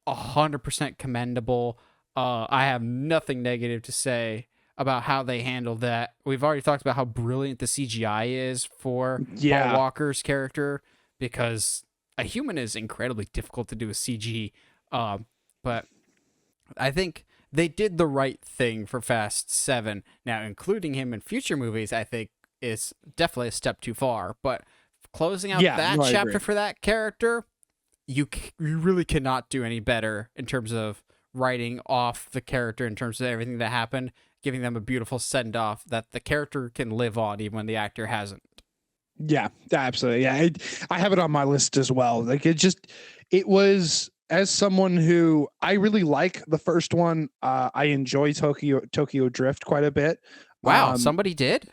100% commendable. I have nothing negative to say about how they handled that. We've already talked about how brilliant the CGI is for Paul Walker's character, because a human is incredibly difficult to do with CG. But I think they did the right thing for Fast 7. Now, including him in future movies, I think is definitely a step too far. But closing out that chapter for that character, you really cannot do any better in terms of writing off the character, in terms of everything that happened, giving them a beautiful send-off that the character can live on even when the actor hasn't. Yeah, absolutely. Yeah, I have it on my list as well. Like, it was, as someone who, I really like the first one. I enjoy Tokyo Drift quite a bit. Wow, somebody did?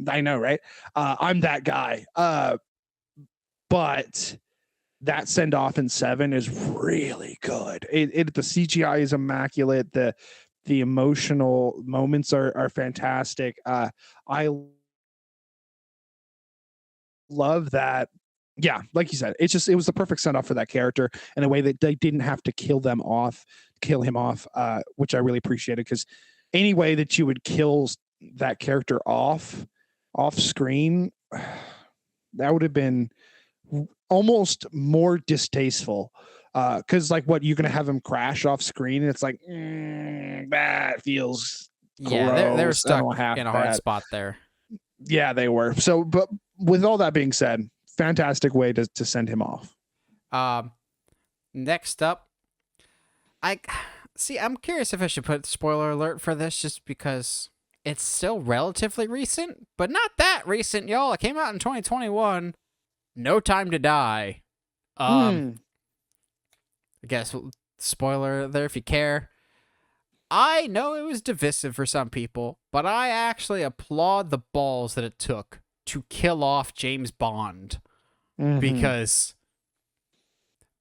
I know, right? I'm that guy. But that send off in 7 is really good. The CGI is immaculate. The emotional moments are fantastic. I love that. Yeah, like you said, it was the perfect send off for that character in a way that they didn't have to kill him off, which I really appreciated, because any way that you would kill that character off screen, that would have been almost more distasteful. Because like, what, you're gonna have him crash off screen, and it's like, that feels gross. They're stuck in a hard spot there. Yeah, they were. So, but with all that being said, fantastic way to send him off. Next up, I'm curious if I should put spoiler alert for this, just because it's still relatively recent, but not that recent, y'all. It came out in 2021. No Time to Die. I guess spoiler there if you care. I know it was divisive for some people, but I actually applaud the balls that it took to kill off James Bond, because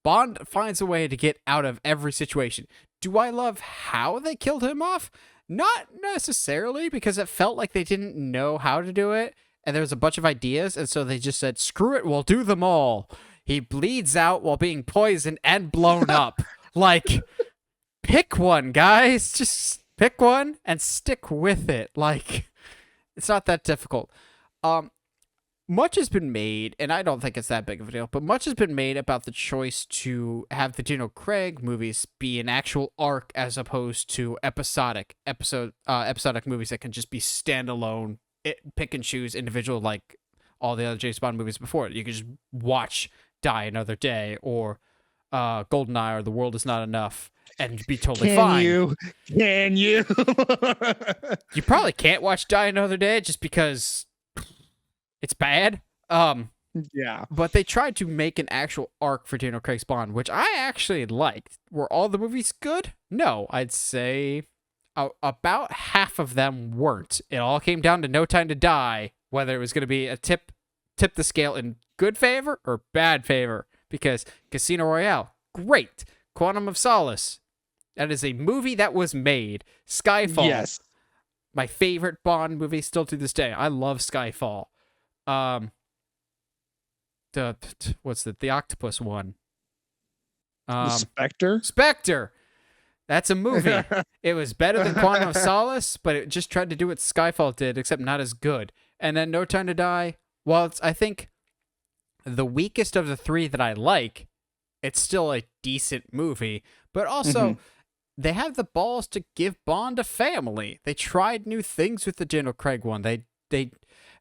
Bond finds a way to get out of every situation. Do I love how they killed him off? Not necessarily, because it felt like they didn't know how to do it, and there was a bunch of ideas, and so they just said, screw it, we'll do them all. He bleeds out while being poisoned and blown up. Like, pick one, guys. Just pick one and stick with it. Like, it's not that difficult. Much has been made, and I don't think it's that big of a deal, but much has been made about the choice to have the Daniel Craig movies be an actual arc as opposed to episodic movies that can just be standalone, pick and choose individual, like all the other James Bond movies before it. You can just watch Die Another Day or GoldenEye or The World Is Not Enough and be totally fine. Can you? You probably can't watch Die Another Day just because it's bad. Yeah. But they tried to make an actual arc for Daniel Craig's Bond, which I actually liked. Were all the movies good? No, I'd say about half of them weren't. It all came down to No Time to Die, whether it was going to be a tip the scale in good favor or bad favor. Because Casino Royale, great. Quantum of Solace, that is a movie that was made. Skyfall, yes, my favorite Bond movie still to this day. I love Skyfall. What's the octopus one? Spectre. That's a movie. It was better than Quantum of Solace, but it just tried to do what Skyfall did, except not as good. And then No Time to Die, well, it's, I think, the weakest of the three that I like, it's still a decent movie. But Mhm. also, they have the balls to give Bond a family. They tried new things with the Daniel Craig one. They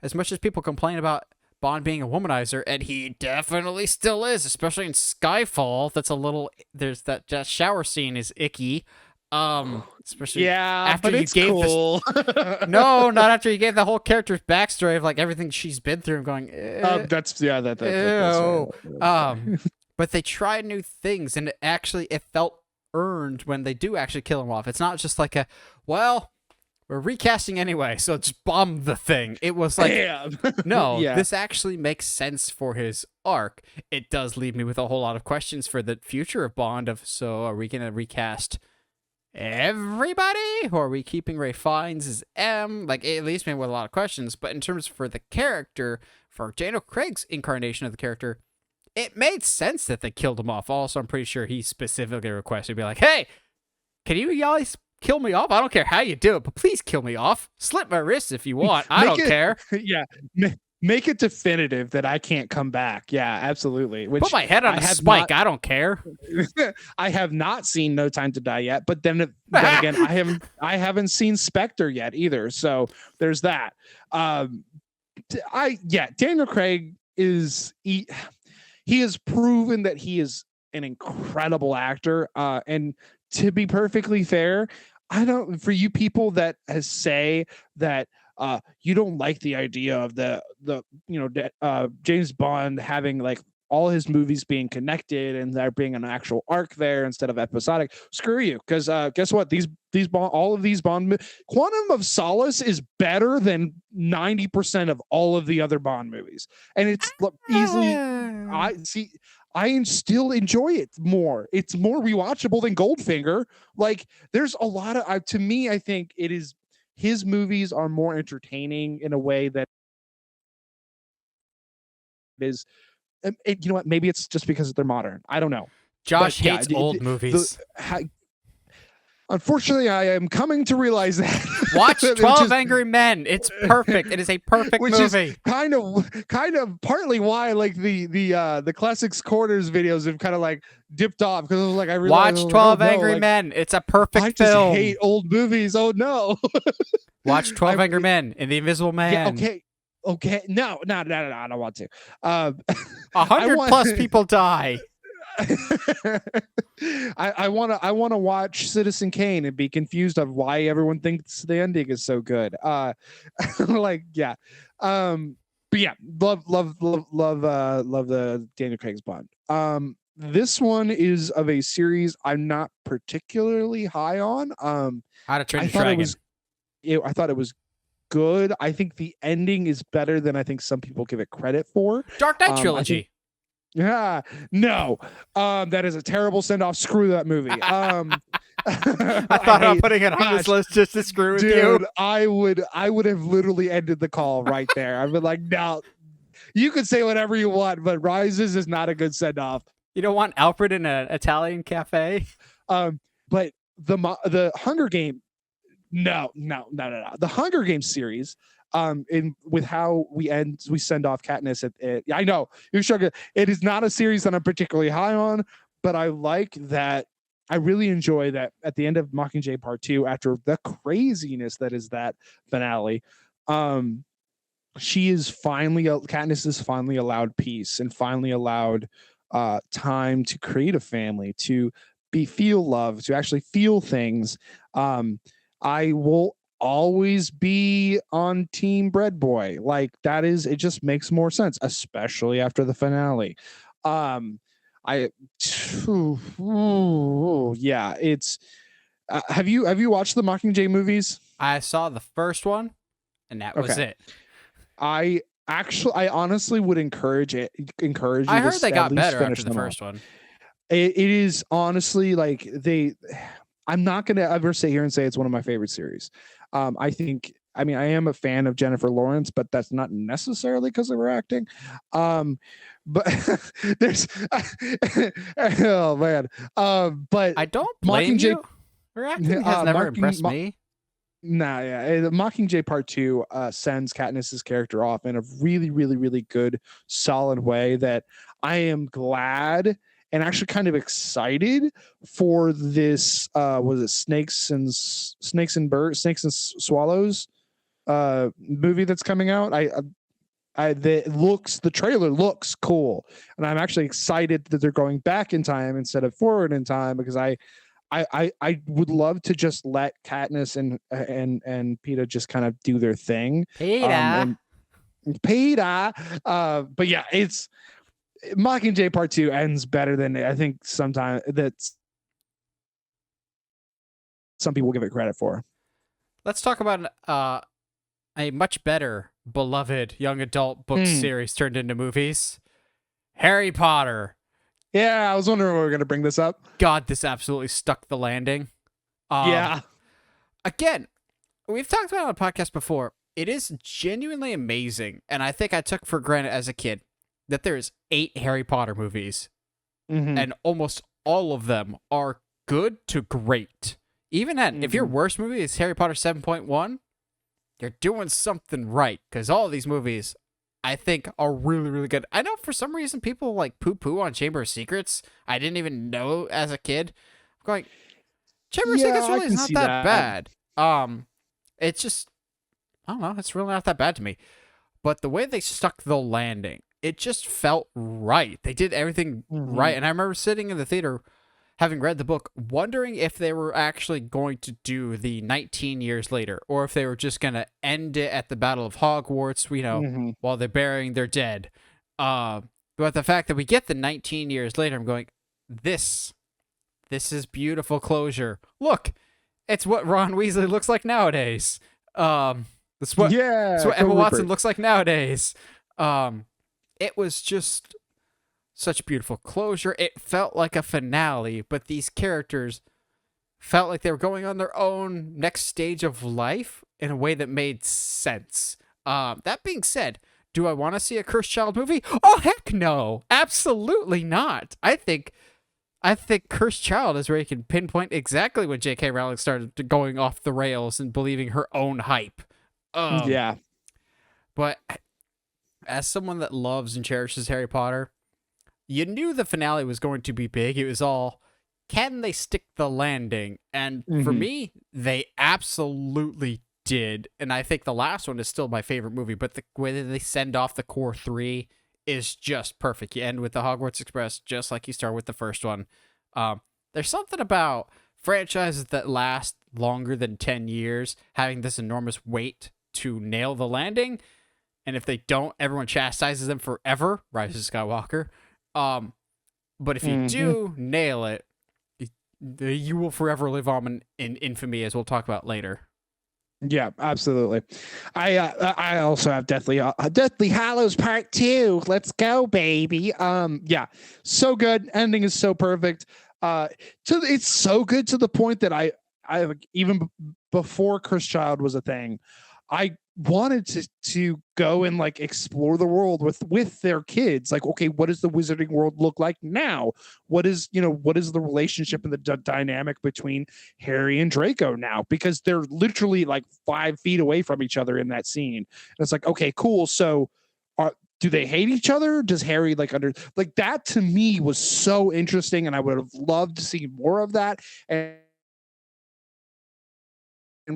as much as people complain about Bond being a womanizer, and he definitely still is, especially in Skyfall. That's a little there's that shower scene is icky. Especially Yeah, after but you it's gave this cool. no, not after you gave the whole character's backstory of like everything she's been through. I'm going, That's yeah, that's fair. ew. But they tried new things, and it felt earned when they do actually kill him off. It's not just like well, we're recasting anyway, so just bomb the thing. It was like, Damn. no, Yeah. this actually makes sense for his arc. It does leave me with a whole lot of questions for the future of Bond. So are we gonna recast everybody, or are we keeping Ray Fiennes as M? Like, it leaves me with a lot of questions. But in terms for the character, for Daniel Craig's incarnation of the character, it made sense that they killed him off. Also, I'm pretty sure he specifically requested to be like, hey, can you guys kill me off? I don't care how you do it, but please kill me off. Slit my wrists if you want. I don't care. Yeah. Make it definitive that I can't come back. Yeah, absolutely. Which Put my head on a spike. I don't care. I have not seen No Time to Die yet, but then again, I haven't seen Spectre yet either. So there's that. Daniel Craig he has proven that he is an incredible actor. And to be perfectly fair, for you people that say that you don't like the idea of the James Bond having like all his movies being connected and there being an actual arc there instead of episodic. Screw you, because guess what? All of these Bond Quantum of Solace is better than 90% of all of the other Bond movies, and it's easily I still enjoy it more. It's more rewatchable than Goldfinger. Like, there's a lot of to me, I think it is. His movies are more entertaining in a way that is, you know what? Maybe it's just because they're modern. I don't know. Josh hates old movies. Unfortunately, I am coming to realize that. Watch 12 Angry Men. It's perfect. It is a perfect which movie. Is kind of partly why like the Classics Corners videos have kind of like dipped off, because I was like, I realized, watch 12 Angry Men. It's a perfect film. I just hate old movies. Oh no. Watch 12 Angry Men and The Invisible Man. Yeah, okay. No, I don't want to. 100+ people die. I want to watch Citizen Kane and be confused of why everyone thinks the ending is so good. Like, yeah. But yeah, love the Daniel Craig's Bond. This one is of a series I'm not particularly high on. How to Train Your Dragon. I thought it was good. I think the ending is better than I think some people give it credit for. Dark Knight trilogy. Yeah, no, that is a terrible send off. Screw that movie. I thought I'm putting it on this list just to screw with you. I would have literally ended the call right there. I've been like, no, you could say whatever you want, but Rises is not a good send off. You don't want Alfred in an Italian cafe. But the Hunger Game, no. The Hunger Games series. With how we send off Katniss at I know you're struggling. It is not a series that I'm particularly high on, but I like that. I really enjoy that at the end of Mockingjay Part 2, after the craziness that is that finale, Katniss is finally allowed peace and finally allowed time to create a family, to feel love, to actually feel things. I will always be on Team Bread Boy. Like, it just makes more sense, especially after the finale. It's have you watched the Mockingjay movies? I saw the first one, and that was it. I honestly would encourage you. I heard they got better after the first one. It is honestly like I'm not going to ever sit here and say it's one of my favorite series. I am a fan of Jennifer Lawrence, but that's not necessarily because of her acting. But there's, oh man. But I don't blame you. Her acting has never impressed me. Nah, yeah. Mockingjay Part 2 sends Katniss's character off in a really, really, really good, solid way that I am glad and actually kind of excited for this was it Snakes and Swallows movie that's coming out. The trailer looks cool, and I'm actually excited that they're going back in time instead of forward in time, because I would love to just let Katniss and Peeta just kind of do their thing. Peeta. And Peeta. But yeah, it's Mockingjay Part 2 ends better than I think sometimes that some people give it credit for. Let's talk about a much better beloved young adult book series turned into movies. Harry Potter. Yeah, I was wondering when we were going to bring this up. God, this absolutely stuck the landing. Yeah. Again, we've talked about it on the podcast before. It is genuinely amazing, and I think I took for granted as a kid that there's 8 Harry Potter movies, and almost all of them are good to great. Even then, if your worst movie is Harry Potter 7.1, you're doing something right, because all of these movies, I think, are really, really good. I know for some reason people like poo-poo on Chamber of Secrets. I didn't even know as a kid. I'm going, Chamber of Secrets really is not that bad. It's just, I don't know, it's really not that bad to me. But the way they stuck the landing, it just felt right. They did everything right. And I remember sitting in the theater, having read the book, wondering if they were actually going to do the 19 years later, or if they were just going to end it at the Battle of Hogwarts, while they're burying their dead. But the fact that we get the 19 years later, I'm going, this is beautiful closure. Look, it's what Ron Weasley looks like nowadays. That's what Emma Watson looks like nowadays. It was just such beautiful closure. It felt like a finale, but these characters felt like they were going on their own next stage of life in a way that made sense. That being said, do I want to see a Cursed Child movie? Oh, heck no. Absolutely not. I think Cursed Child is where you can pinpoint exactly when J.K. Rowling started going off the rails and believing her own hype. Yeah. But as someone that loves and cherishes Harry Potter, you knew the finale was going to be big. It was all, can they stick the landing? And for me, they absolutely did. And I think the last one is still my favorite movie, but the way that they send off the core 3 is just perfect. You end with the Hogwarts Express just like you start with the first one. There's something about franchises that last longer than 10 years having this enormous weight to nail the landing. And if they don't, everyone chastises them forever. Rise of Skywalker. But if you do nail it, you will forever live on in infamy, as we'll talk about later. Yeah, absolutely. I also have Deathly Hallows Part 2. Let's go, baby. Yeah, so good. Ending is so perfect. It's so good to the point that I even before Cursed Child was a thing, I wanted to go and like explore the world with their kids. Like, okay, what does the wizarding world look like now? What is the relationship and the dynamic between Harry and Draco now? Because they're literally like 5 feet away from each other in that scene. And it's like, okay, cool. So do they hate each other? Does Harry like that? To me was so interesting, and I would have loved to see more of that. And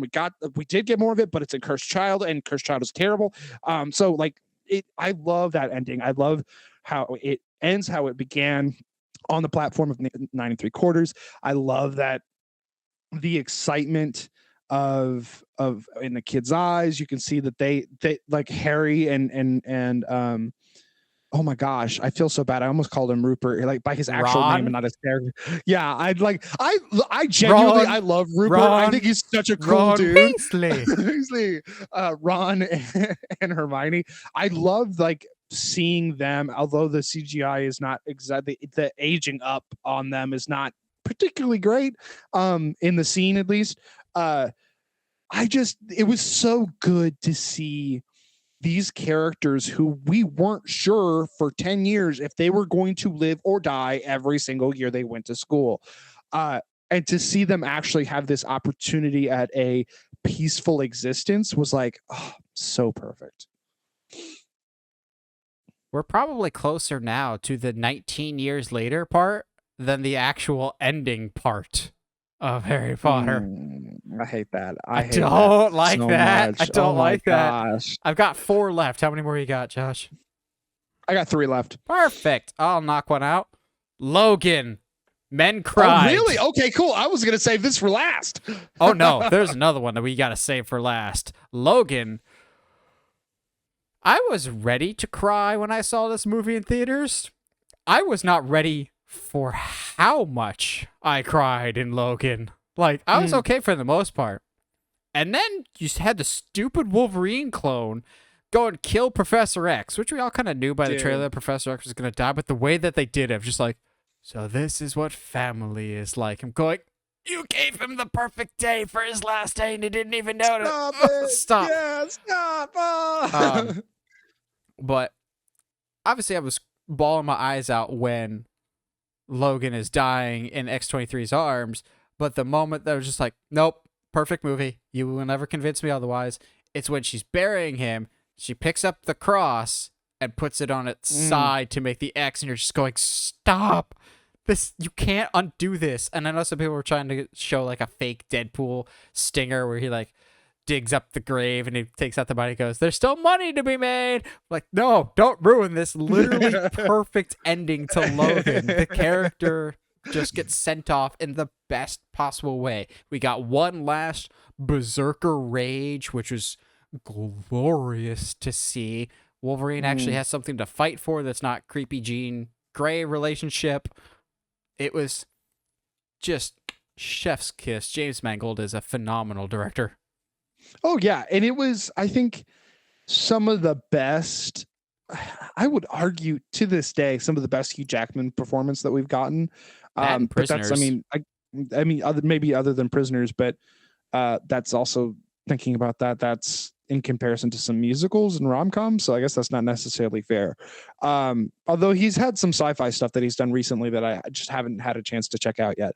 we did get more of it, but it's in Cursed Child, and Cursed Child is terrible. So like I love that ending. I love how it ends, how it began on the platform of 9 3/4. I love that the excitement of in the kids' eyes. You can see that they like Harry and oh my gosh, I feel so bad. I almost called him Rupert, like by his actual name and not his character. Yeah, I genuinely I love Rupert. I think he's such a cool dude. Weasley. Ron and Hermione. I love like seeing them, although the CGI is not exactly, the aging up on them is not particularly great. In the scene at least. It was so good to see these characters who we weren't sure for 10 years if they were going to live or die every single year they went to school. And to see them actually have this opportunity at a peaceful existence was like, oh, so perfect. we're probably closer now to the 19 years later part than the actual ending part of Harry Potter. I hate that. I hate don't that like so that. much. I don't Oh my like that. gosh. I've got 4 left. How many more you got, Josh? I got 3 left. Perfect. I'll knock one out. Logan. Men cried. Oh, really? Okay, cool. I was going to save this for last. Oh, no. There's another one that we got to save for last. Logan. I was ready to cry when I saw this movie in theaters. I was not ready for how much I cried in Logan. Like, I was okay for the most part. And then you had the stupid Wolverine clone go and kill Professor X, which we all kind of knew by the trailer that Professor X was going to die, but the way that they did it, just like, so this is what family is like. I'm going, you gave him the perfect day for his last day and he didn't even notice. Stop it. Stop. Yeah, stop. But obviously I was bawling my eyes out when Logan is dying in X-23's arms, but the moment that I was just like, nope, perfect movie. You will never convince me otherwise. It's when she's burying him, she picks up the cross and puts it on its side to make the X, and you're just going, stop. This, you can't undo this. And I know some people were trying to show like a fake Deadpool stinger where he like digs up the grave and he takes out the body and goes, there's still money to be made. Like, no, don't ruin this literally perfect ending to Logan. The character just gets sent off in the best possible way. We got one last berserker rage, which was glorious to see. Wolverine actually has something to fight for that's not creepy Jean Grey relationship. It was just chef's kiss. James Mangold is a phenomenal director. Oh, yeah. And it was, I think, some of the best, I would argue to this day, some of the best Hugh Jackman performance that we've gotten. And but that's, I mean, maybe other than Prisoners, but that's also thinking about that. That's in comparison to some musicals and rom-coms. So I guess that's not necessarily fair. Although he's had some sci-fi stuff that he's done recently that I just haven't had a chance to check out yet.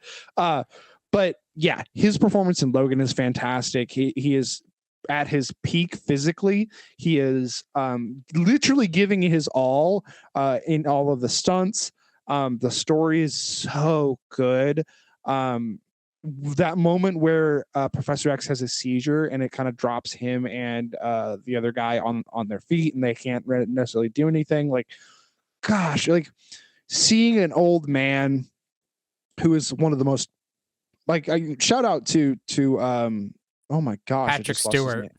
But yeah, his performance in Logan is fantastic. He is at his peak physically. He is literally giving his all in all of the stunts. The story is so good. That moment where Professor X has a seizure and it kind of drops him and the other guy on their feet and they can't necessarily do anything. Like, gosh, like seeing an old man who is one of the most, like, shout out to oh my gosh, Patrick Stewart.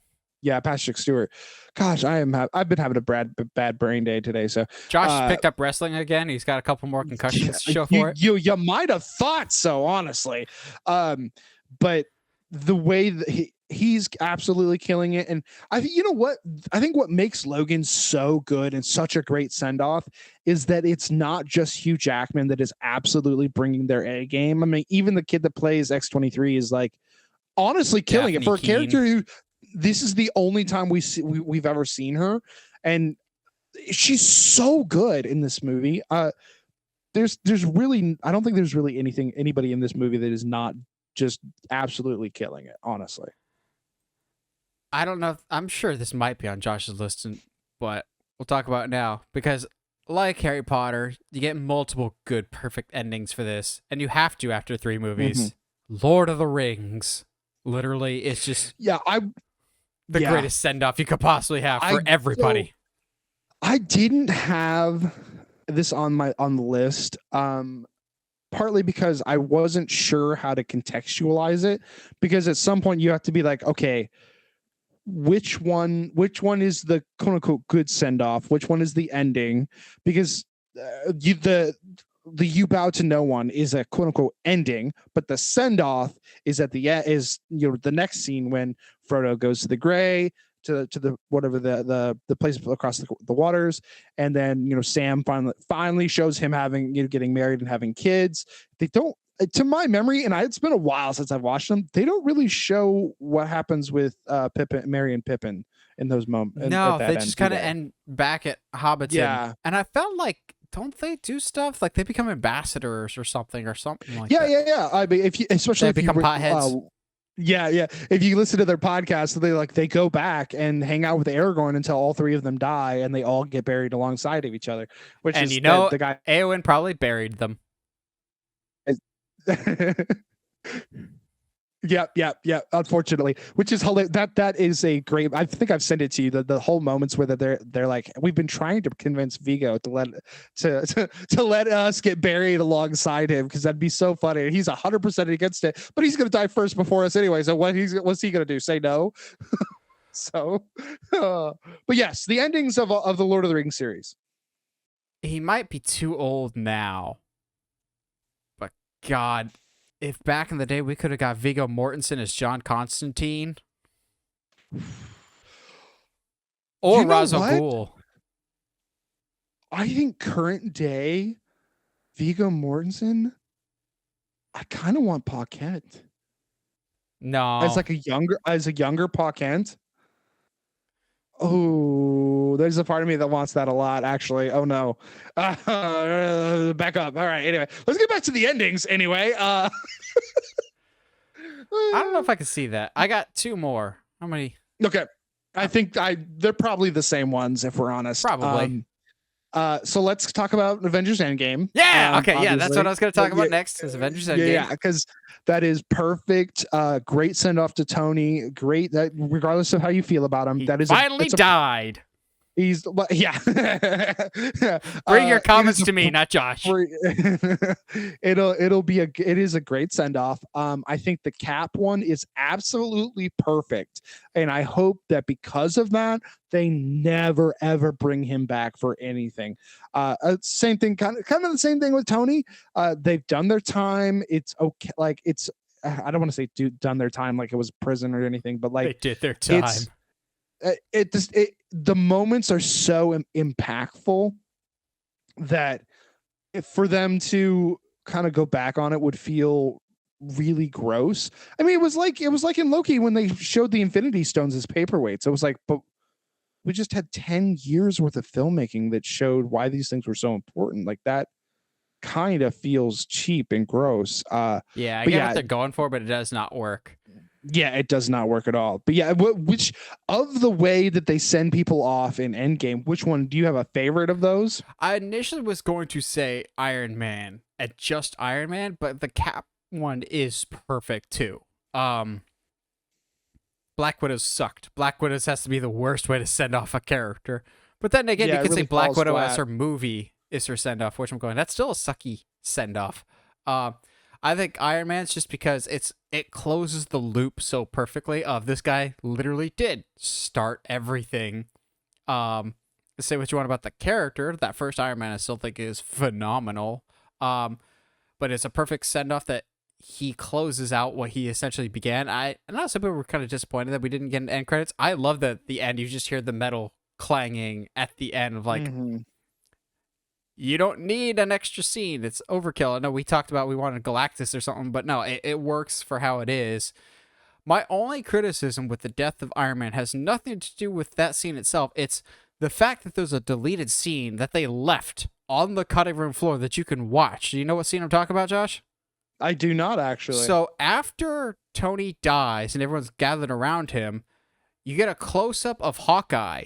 Yeah, Patrick Stewart. Gosh, I've been having a bad brain day today. So Josh picked up wrestling again. He's got a couple more concussions to show for it. You might have thought so, honestly. But the way that he's absolutely killing it, and you know what? I think what makes Logan so good and such a great send off is that it's not just Hugh Jackman that is absolutely bringing their A game. I mean, even the kid that plays X-23 is like honestly killing it for a character who. This is the only time we've ever seen her, and she's so good in this movie. There's really, I don't think there's really anybody in this movie that is not just absolutely killing it. Honestly, I don't know. I'm sure this might be on Josh's list, but we'll talk about it now because, like Harry Potter, you get multiple good, perfect endings for this, and you have to after 3 movies. Lord of the Rings, literally, it's just the greatest send-off you could possibly have for everybody. So, I didn't have this on the list, partly because I wasn't sure how to contextualize it, because at some point you have to be like, okay, which one is the quote unquote good send-off? Which one is the ending? Because the you bow to no one is a quote unquote ending, but the send off is at the end, is, you know, the next scene when Frodo goes to the Grey, to the whatever the place across the waters, and then, you know, Sam finally shows him having, you know, getting married and having kids. They don't, to my memory, and it's been a while since I've watched them, they don't really show what happens with Pippin, Merry and Pippin in those moments. No, they just kind of end back at Hobbiton. Yeah, and I felt like, don't they do stuff like they become ambassadors or something like that? Yeah. I mean, especially they become potheads. Yeah, yeah. If you listen to their podcast, they go back and hang out with Aragorn until all three of them die, and they all get buried alongside of each other. Which And is the guy. Eowyn probably buried them. Yeah. Unfortunately, which is hilarious. That is a great. I think I've sent it to you. The whole moments where they're like, we've been trying to convince Vigo to let us get buried alongside him because that'd be so funny. He's 100% against it, but he's gonna die first before us anyway. So what's he gonna do? Say no? So, but yes, the endings of the Lord of the Rings series. He might be too old now, but God, if back in the day we could have got Viggo Mortensen as John Constantine or Ra's al Ghul. I think current day Viggo Mortensen, I kind of want Pa Kent. No. As a younger Pa Kent. Oh, there's a part of me that wants that a lot, actually. Oh no. Back up. All right. Anyway, let's get back to the endings. Anyway, I don't know if I can see that. I got two more. How many? Okay. I think they're probably the same ones, if we're honest. Probably. So let's talk about Avengers Endgame. Yeah. Okay. Yeah, that's what I was going to talk about next. Is Avengers Endgame. Yeah, because that is perfect. Great send off to Tony. Great. That regardless of how you feel about him, that is finally died. He's yeah. Bring your comments to me, not Josh. It is a great send off. I think the Cap one is absolutely perfect, and I hope that because of that, they never ever bring him back for anything. Same thing, kind of the same thing with Tony. They've done their time. It's okay. Like it's, I don't want to say done their time like it was prison or anything, but like they did their time. The moments are so impactful that for them to kind of go back on it would feel really gross. I mean, it was like in Loki when they showed the Infinity Stones as paperweights. It was like, but we just had 10 years worth of filmmaking that showed why these things were so important. Like that kind of feels cheap and gross. Yeah, I get what they're going for, but it does not work. Yeah, it does not work at all. But yeah, which of the way that they send people off in Endgame, which one do you have a favorite of those? I initially was going to say Iron Man at just Iron Man, but the Cap one is perfect too. Black Widow's sucked. Black Widow's has to be the worst way to send off a character. But then again, you could say Black Widow as her movie is her send off, which I'm going, that's still a sucky send off. I think Iron Man's just because it closes the loop so perfectly of this guy literally did start everything. Say what you want about the character. That first Iron Man I still think is phenomenal. But it's a perfect send off that he closes out what he essentially began. I know some people were kind of disappointed that we didn't get an end credits. I love that the end you just hear the metal clanging at the end of like you don't need an extra scene. It's overkill. I know we talked about we wanted Galactus or something, but no, it works for how it is. My only criticism with the death of Iron Man has nothing to do with that scene itself. It's the fact that there's a deleted scene that they left on the cutting room floor that you can watch. Do you know what scene I'm talking about, Josh? I do not, actually. So after Tony dies and everyone's gathered around him, you get a close-up of Hawkeye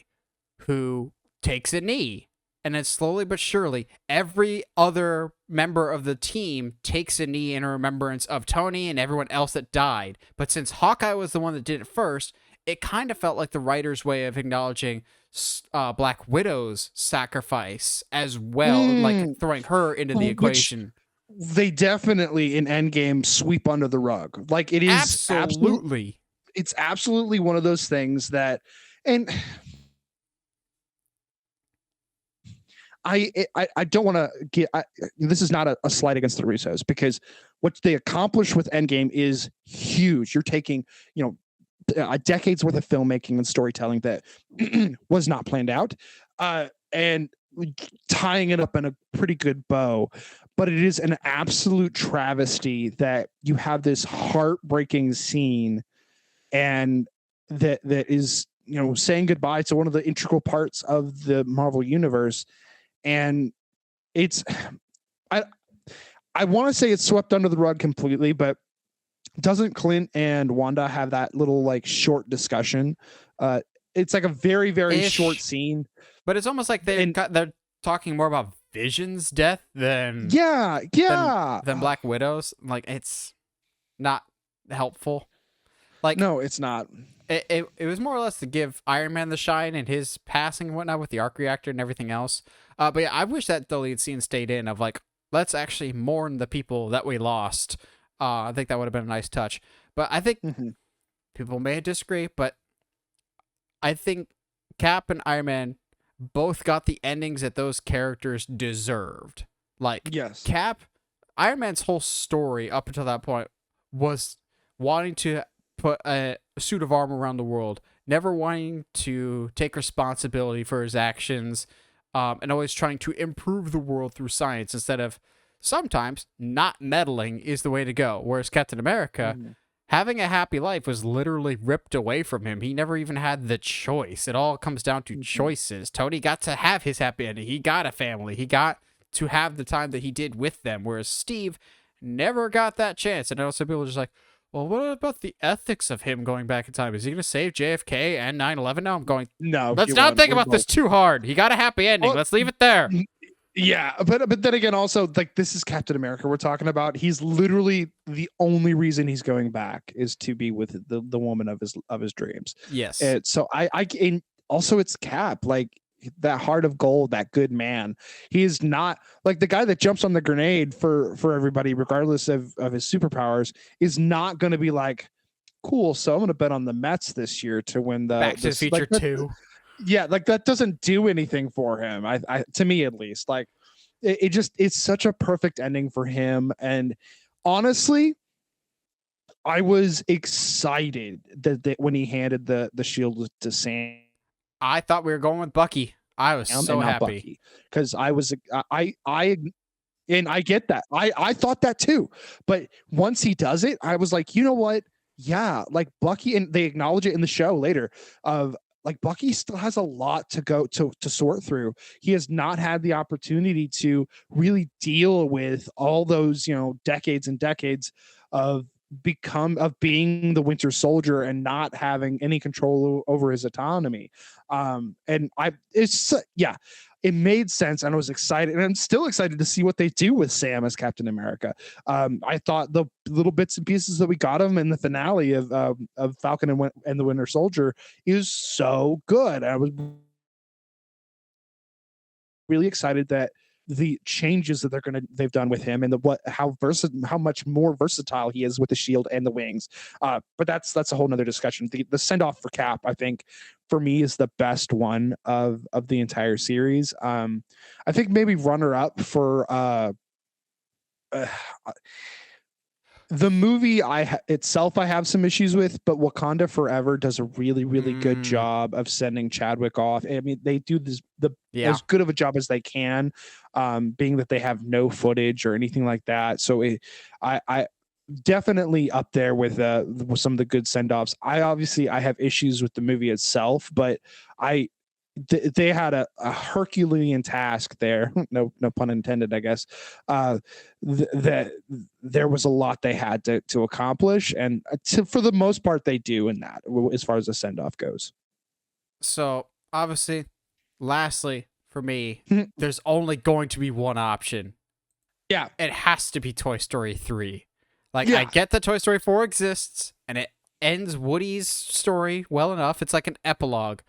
who takes a knee. And then slowly but surely, every other member of the team takes a knee in remembrance of Tony and everyone else that died. But since Hawkeye was the one that did it first, it kind of felt like the writer's way of acknowledging Black Widow's sacrifice as well, like throwing her into the equation. They definitely in Endgame sweep under the rug. Like it is absolutely. It's absolutely one of those things that, and I don't want to get. This is not a slight against the Russos because what they accomplished with Endgame is huge. You're taking, a decade's worth of filmmaking and storytelling that was not planned out, and tying it up in a pretty good bow. But it is an absolute travesty that you have this heartbreaking scene, and that is saying goodbye to one of the integral parts of the Marvel universe. And it's, I want to say it's swept under the rug completely, but doesn't Clint and Wanda have that little like short discussion? Uh, it's like a very, very short Ish. scene. But it's almost like And they're talking more about Vision's death yeah, yeah. than Black Widow's. Like, it's not helpful. Like, No, it's not. it was more or less to give Iron Man the shine and his passing and whatnot with the arc reactor and everything else. But yeah, I wish that the lead scene stayed in of like, let's actually mourn the people that we lost. I think that would have been a nice touch. But I think Mhm. people may disagree, but I think Cap and Iron Man both got the endings that those characters deserved. Like, Yes. Cap, Iron Man's whole story up until that point was wanting to put a suit of armor around the world, never wanting to take responsibility for his actions, and always trying to improve the world through science instead of sometimes not meddling is the way to go. Whereas Captain America, Mhm. having a happy life was literally ripped away from him. He never even had the choice. It all comes down to Mhm. choices. Tony got to have his happy ending. He got a family. He got to have the time that he did with them. Whereas Steve never got that chance. And I know some people are just like, well, what about the ethics of him going back in time? Is he going to save JFK and 9/11 now? I'm going, No, let's you not won't. think We about this won't. too hard. He got a happy ending. Well, Let's leave it there. yeah, but then again, also like this is Captain America we're talking about. He's literally the only reason he's going back is to be with the woman of his dreams. Yes. And so and also it's Cap, like that heart of gold, that good man. He is not like the guy that jumps on the grenade for everybody, regardless of his superpowers, is not going to be like, cool. So I'm going to bet on the Mets this year to win Back to the Future 2. yeah, like that doesn't do anything for him. I to me at least, like it just it's such a perfect ending for him. And honestly, I was excited that when he handed the shield to Sam I thought we were going with Bucky. I was and so not happy. Bucky, because I and I get that. I thought that too. But once he does it, I was like, you know what? Yeah, like Bucky, and they acknowledge it in the show later of like Bucky still has a lot to go to sort through. He has not had the opportunity to really deal with all those, decades and decades of of being the Winter Soldier and not having any control over his autonomy. And yeah, it made sense, and I was excited, and I'm still excited to see what they do with Sam as Captain America. I thought the little bits and pieces that we got him in the finale of Falcon and the Winter Soldier is so good. I was really excited that the changes that they've done with him and how much more versatile he is with the shield and the wings. But that's a whole nother discussion. The send off for Cap, I think, for me is the best one of the entire series. I think maybe runner up for uh, the movie itself I have some issues with, but Wakanda Forever does a really, really good job of sending Chadwick off. I mean, they do as good of a job as they can, being that they have no footage or anything like that. So I definitely up there with some of the good send-offs. I have issues with the movie itself, but they had a Herculean task there. No pun intended, I guess. That there was a lot they had to accomplish, and for the most part, they do in that as far as the send off goes. So, obviously, lastly, for me, there's only going to be one option. Yeah. It has to be Toy Story 3. Like, Yeah. I get that Toy Story 4 exists, and it ends Woody's story well enough. It's like an epilogue.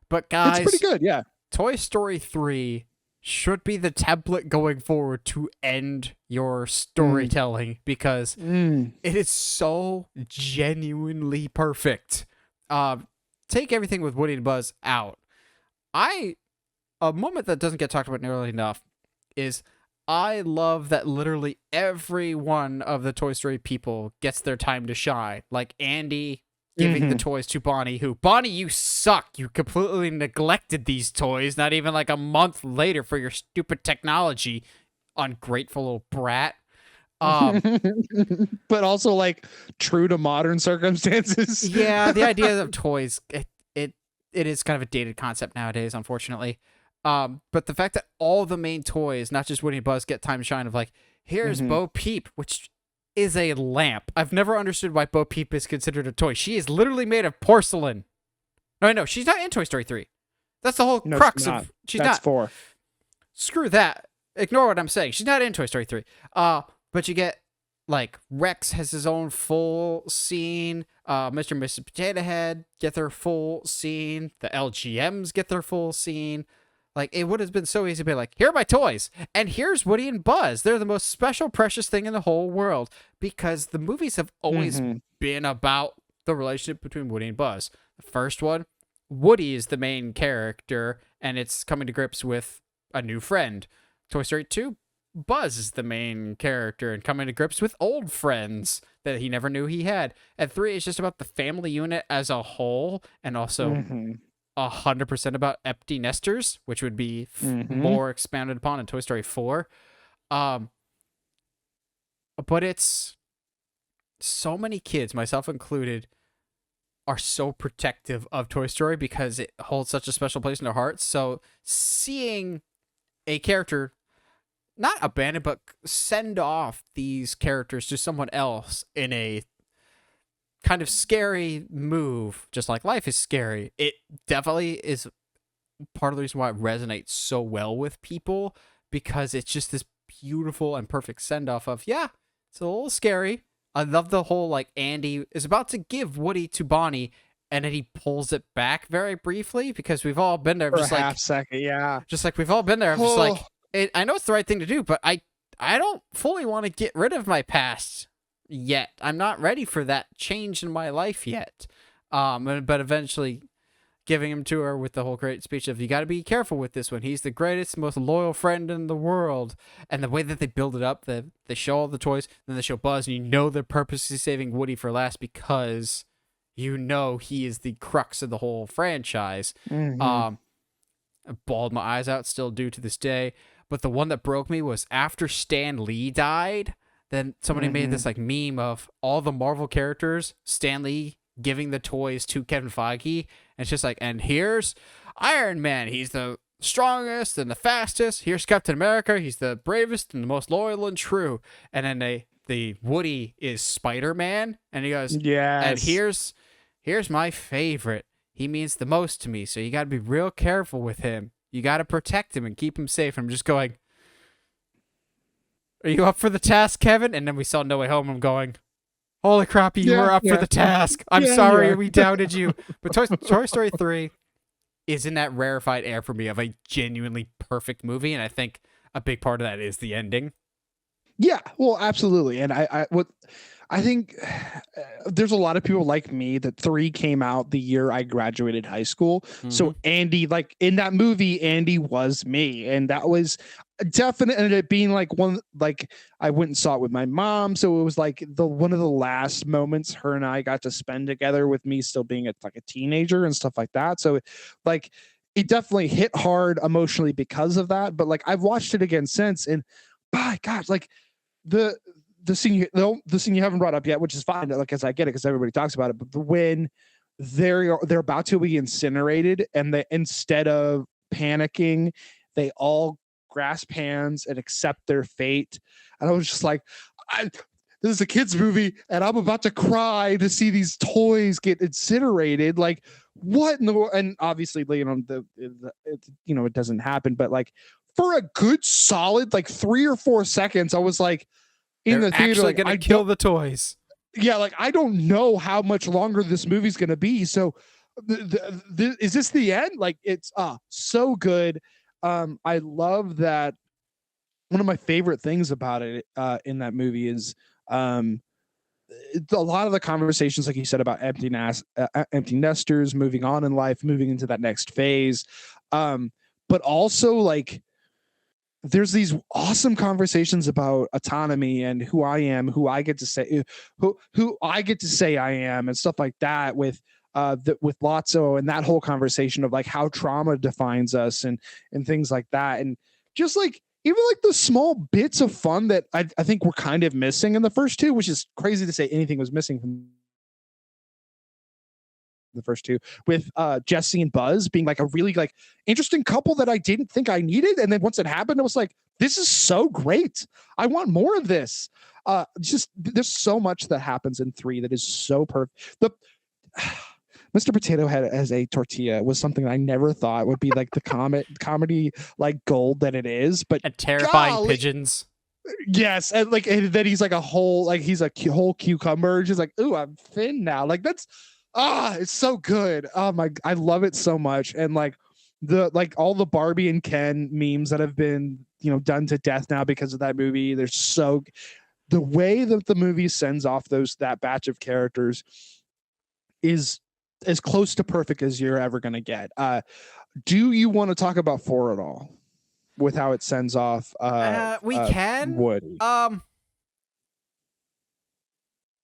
But guys, it's pretty good, yeah. Toy Story 3 should be the template going forward to end your storytelling because it is so genuinely perfect. Take everything with Woody and Buzz out. A moment that doesn't get talked about nearly enough is I love that literally every one of the Toy Story people gets their time to shine. Like Andy giving the toys to Bonnie, Bonnie, you suck. You completely neglected these toys, not even like a month later for your stupid technology. Ungrateful little brat. But also like true to modern circumstances. Yeah, the idea of toys, it is kind of a dated concept nowadays, unfortunately. But the fact that all the main toys, not just Woody and Buzz, get time to shine of like, here's Bo Peep, which is a lamp. I've never understood why Bo Peep is considered a toy. She is literally made of porcelain. No, she's not in Toy Story 3. That's the whole crux of. She's That's not. 4. Screw that. Ignore what I'm saying. She's not in Toy Story 3. But you get like Rex has his own full scene. Mr. and Mrs. Potato Head get their full scene. The LGMs get their full scene. Like, it would have been so easy to be like, here are my toys, and here's Woody and Buzz. They're the most special, precious thing in the whole world, because the movies have always been about the relationship between Woody and Buzz. The first one, Woody is the main character, and it's coming to grips with a new friend. Toy Story 2, Buzz is the main character and coming to grips with old friends that he never knew he had. And 3 is just about the family unit as a whole, and also 100% about empty nesters, which would be more expanded upon in Toy Story 4. But it's so many kids, myself included, are so protective of Toy Story because it holds such a special place in their hearts. So seeing a character not abandon, but send off these characters to someone else in a kind of scary move, just like life is scary, it definitely is part of the reason why it resonates so well with people, because it's just this beautiful and perfect send-off of, yeah, it's a little scary. I love the whole, like, Andy is about to give Woody to Bonnie, and then he pulls it back very briefly, because we've all been there. For just a like, half second, yeah. Just like we've all been there. I'm just like, I know it's the right thing to do, but I don't fully want to get rid of my past yet. I'm not ready for that change in my life yet. But eventually giving him to her with the whole great speech of, you got to be careful with this one. He's the greatest, most loyal friend in the world. And the way that they build it up, they show all the toys, then they show Buzz, and you know they're purposely saving Woody for last because you know he is the crux of the whole franchise. I bawled my eyes out, still do to this day. But the one that broke me was after Stan Lee died, then somebody made this like meme of all the Marvel characters, Stan Lee giving the toys to Kevin Feige. And it's just like, and here's Iron Man. He's the strongest and the fastest. Here's Captain America. He's the bravest and the most loyal and true. And then the Woody is Spider-Man. And he goes, yes. And here's my favorite. He means the most to me. So you got to be real careful with him. You got to protect him and keep him safe. I'm just going, are you up for the task, Kevin? And then we saw No Way Home. I'm going, holy crap, you were up for the task. I'm sorry we doubted you. But Toy Story 3 is in that rarefied air for me of a genuinely perfect movie. And I think a big part of that is the ending. Yeah, well, absolutely. And I think there's a lot of people like me that 3 came out the year I graduated high school. So Andy, like in that movie, Andy was me. And that was definitely being like one, like I went and saw it with my mom. So it was like one of the last moments her and I got to spend together, with me still being a teenager and stuff like that. So like it definitely hit hard emotionally because of that. But like I've watched it again since, and by God, like the scene you haven't brought up yet, which is fine, like, as I get it because everybody talks about it, but when they're about to be incinerated, and they, instead of panicking, they all grasp hands and accept their fate. And I was just like, this is a kid's movie and I'm about to cry to see these toys get incinerated. Like, what in the world? And obviously, it doesn't happen, but like for a good solid like 3 or 4 seconds, I was like, in the theater, actually gonna kill the toys. Yeah, like I don't know how much longer this movie's gonna be. So, is this the end? Like, it's so good. I love that. One of my favorite things about it in that movie is a lot of the conversations, like you said, about empty nesters, moving on in life, moving into that next phase, but also like, there's these awesome conversations about autonomy and who I am, who I get to say, who I get to say I am, and stuff like that with Lotso, and that whole conversation of like how trauma defines us and things like that. And just like, even like the small bits of fun that I think were kind of missing in the first 2, which is crazy to say anything was missing from the first two, with Jesse and Buzz being like a really like interesting couple that I didn't think I needed, and then once it happened, I was like, this is so great. I want more of this. Just there's so much that happens in 3 that is so perfect. The Mr. Potato Head as a tortilla was something I never thought would be like the comedy like gold that it is, but And terrifying golly, pigeons. yes, and like and then he's like a whole like he's a whole cucumber. Just like, ooh, I'm thin now. Like that's it's so good. Oh my, I love it so much. And like all the Barbie and Ken memes that have been done to death now because of that movie. They're so the way that the movie sends off that batch of characters is as close to perfect as you're ever gonna get. Do you want to talk about 4 at all? With how it sends off We can. Woody.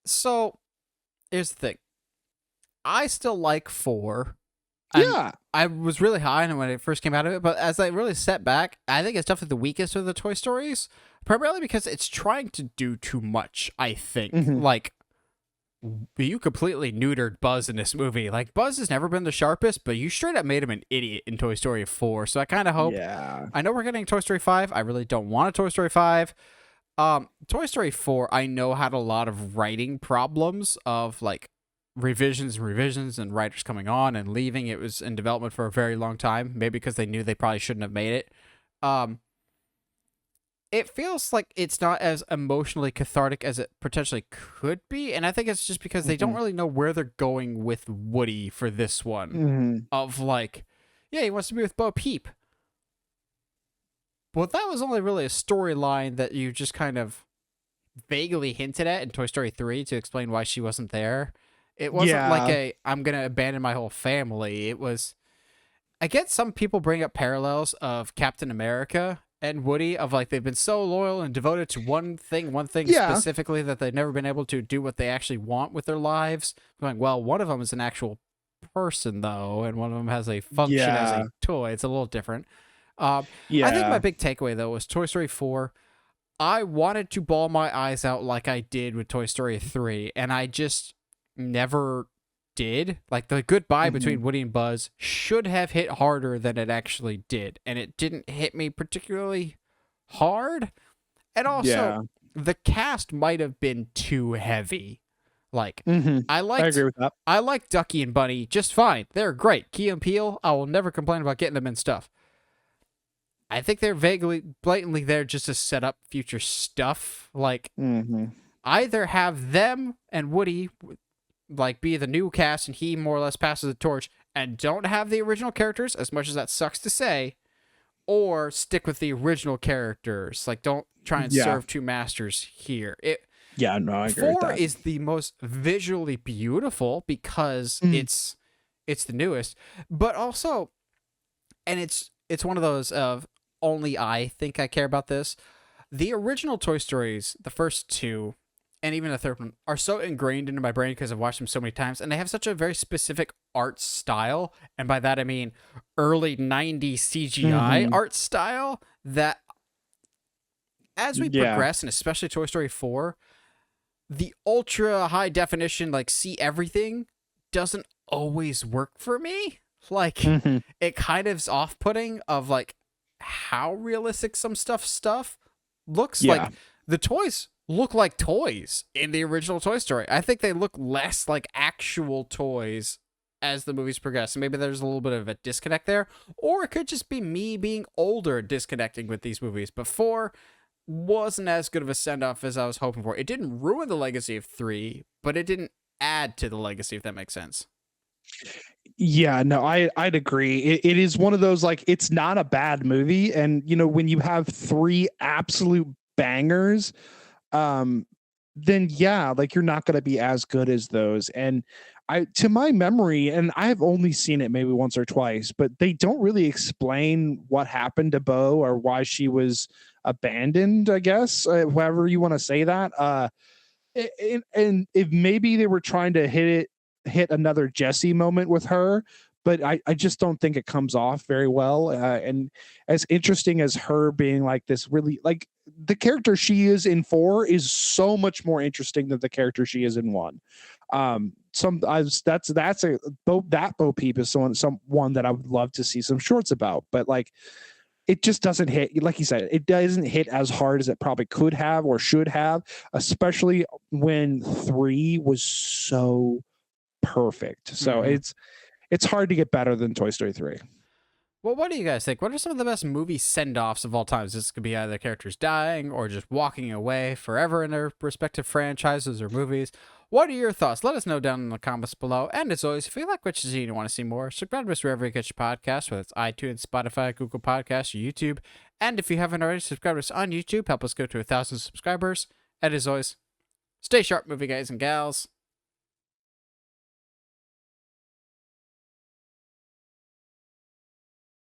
So here's the thing. I still like 4. Yeah. I was really high on it when it first came out of it, but as I really step back, I think it's definitely the weakest of the Toy Stories, primarily because it's trying to do too much, I think. Mhm. Like, you completely neutered Buzz in this movie. Like, Buzz has never been the sharpest, but you straight up made him an idiot in Toy Story 4, so I kind of hope... Yeah. I know we're getting Toy Story 5. I really don't want a Toy Story 5. Toy Story 4, I know had a lot of writing problems of, like, revisions and writers coming on and leaving. It was in development for a very long time, maybe because they knew they probably shouldn't have made it. It feels like it's not as emotionally cathartic as it potentially could be, and I think it's just because they don't really know where they're going with Woody for this one. Of like, yeah, he wants to be with Bo Peep. Well, that was only really a storyline that you just kind of vaguely hinted at in Toy Story 3 to explain why she wasn't there. It wasn't like I'm going to abandon my whole family. It was... I get some people bring up parallels of Captain America and Woody, of like they've been so loyal and devoted to one thing specifically that they've never been able to do what they actually want with their lives. Going, well, one of them is an actual person, though, and one of them has a function as a toy. It's a little different. I think my big takeaway, though, was Toy Story 4. I wanted to bawl my eyes out like I did with Toy Story 3, and I just never did. Like, the goodbye between Woody and Buzz should have hit harder than it actually did, and it didn't hit me particularly hard. And also, the cast might have been too heavy. Like, I agree with that. I like Ducky and Bunny just fine. They're great. Key and Peele, I will never complain about getting them in stuff. I think they're blatantly there just to set up future stuff. Like, either have them and Woody like be the new cast and he more or less passes the torch, and don't have the original characters, as much as that sucks to say, or stick with the original characters. Like, don't try and serve two masters here. I agree 4 with that. Is the most visually beautiful because it's the newest, but also, and it's one of those of only I think I care about this. The original Toy Stories, the first 2, and even the third one, are so ingrained into my brain because I've watched them so many times, and they have such a very specific art style, and by that I mean early 90s CGI art style, that as we progress, and especially Toy Story 4, the ultra high definition, like, see everything doesn't always work for me. Like, it kind of is off-putting of, like, how realistic some stuff looks. Like, the toys look like toys in the original Toy Story. I think they look less like actual toys as the movies progress. And maybe there's a little bit of a disconnect there. Or it could just be me being older disconnecting with these movies. But 4 wasn't as good of a send-off as I was hoping for. It didn't ruin the legacy of 3, but it didn't add to the legacy, if that makes sense. Yeah, no, I'd agree. It is one of those, like, it's not a bad movie. And, when you have 3 absolute bangers, then like, you're not going to be as good as those. And to my memory, and I've only seen it maybe once or twice, but they don't really explain what happened to Bo or why she was abandoned, I guess, however you want to say that. And if maybe they were trying to hit another Jessie moment with her, but I just don't think it comes off very well. And as interesting as her being like this, really, like, the character she is in 4 is so much more interesting than the character she is in 1. that's a Bo Peep is someone that I would love to see some shorts about, but like it just doesn't hit, like you said, it doesn't hit as hard as it probably could have or should have, especially when 3 was so perfect. So it's hard to get better than Toy Story 3. Well, what do you guys think? What are some of the best movie send-offs of all time? This could be either characters dying or just walking away forever in their respective franchises or movies. What are your thoughts? Let us know down in the comments below. And as always, if you like what you see and you want to see more, subscribe to us wherever you get your podcasts, whether it's iTunes, Spotify, Google Podcasts, or YouTube. And if you haven't already, subscribe to us on YouTube. Help us go to 1,000 subscribers. And as always, stay sharp, movie guys and gals.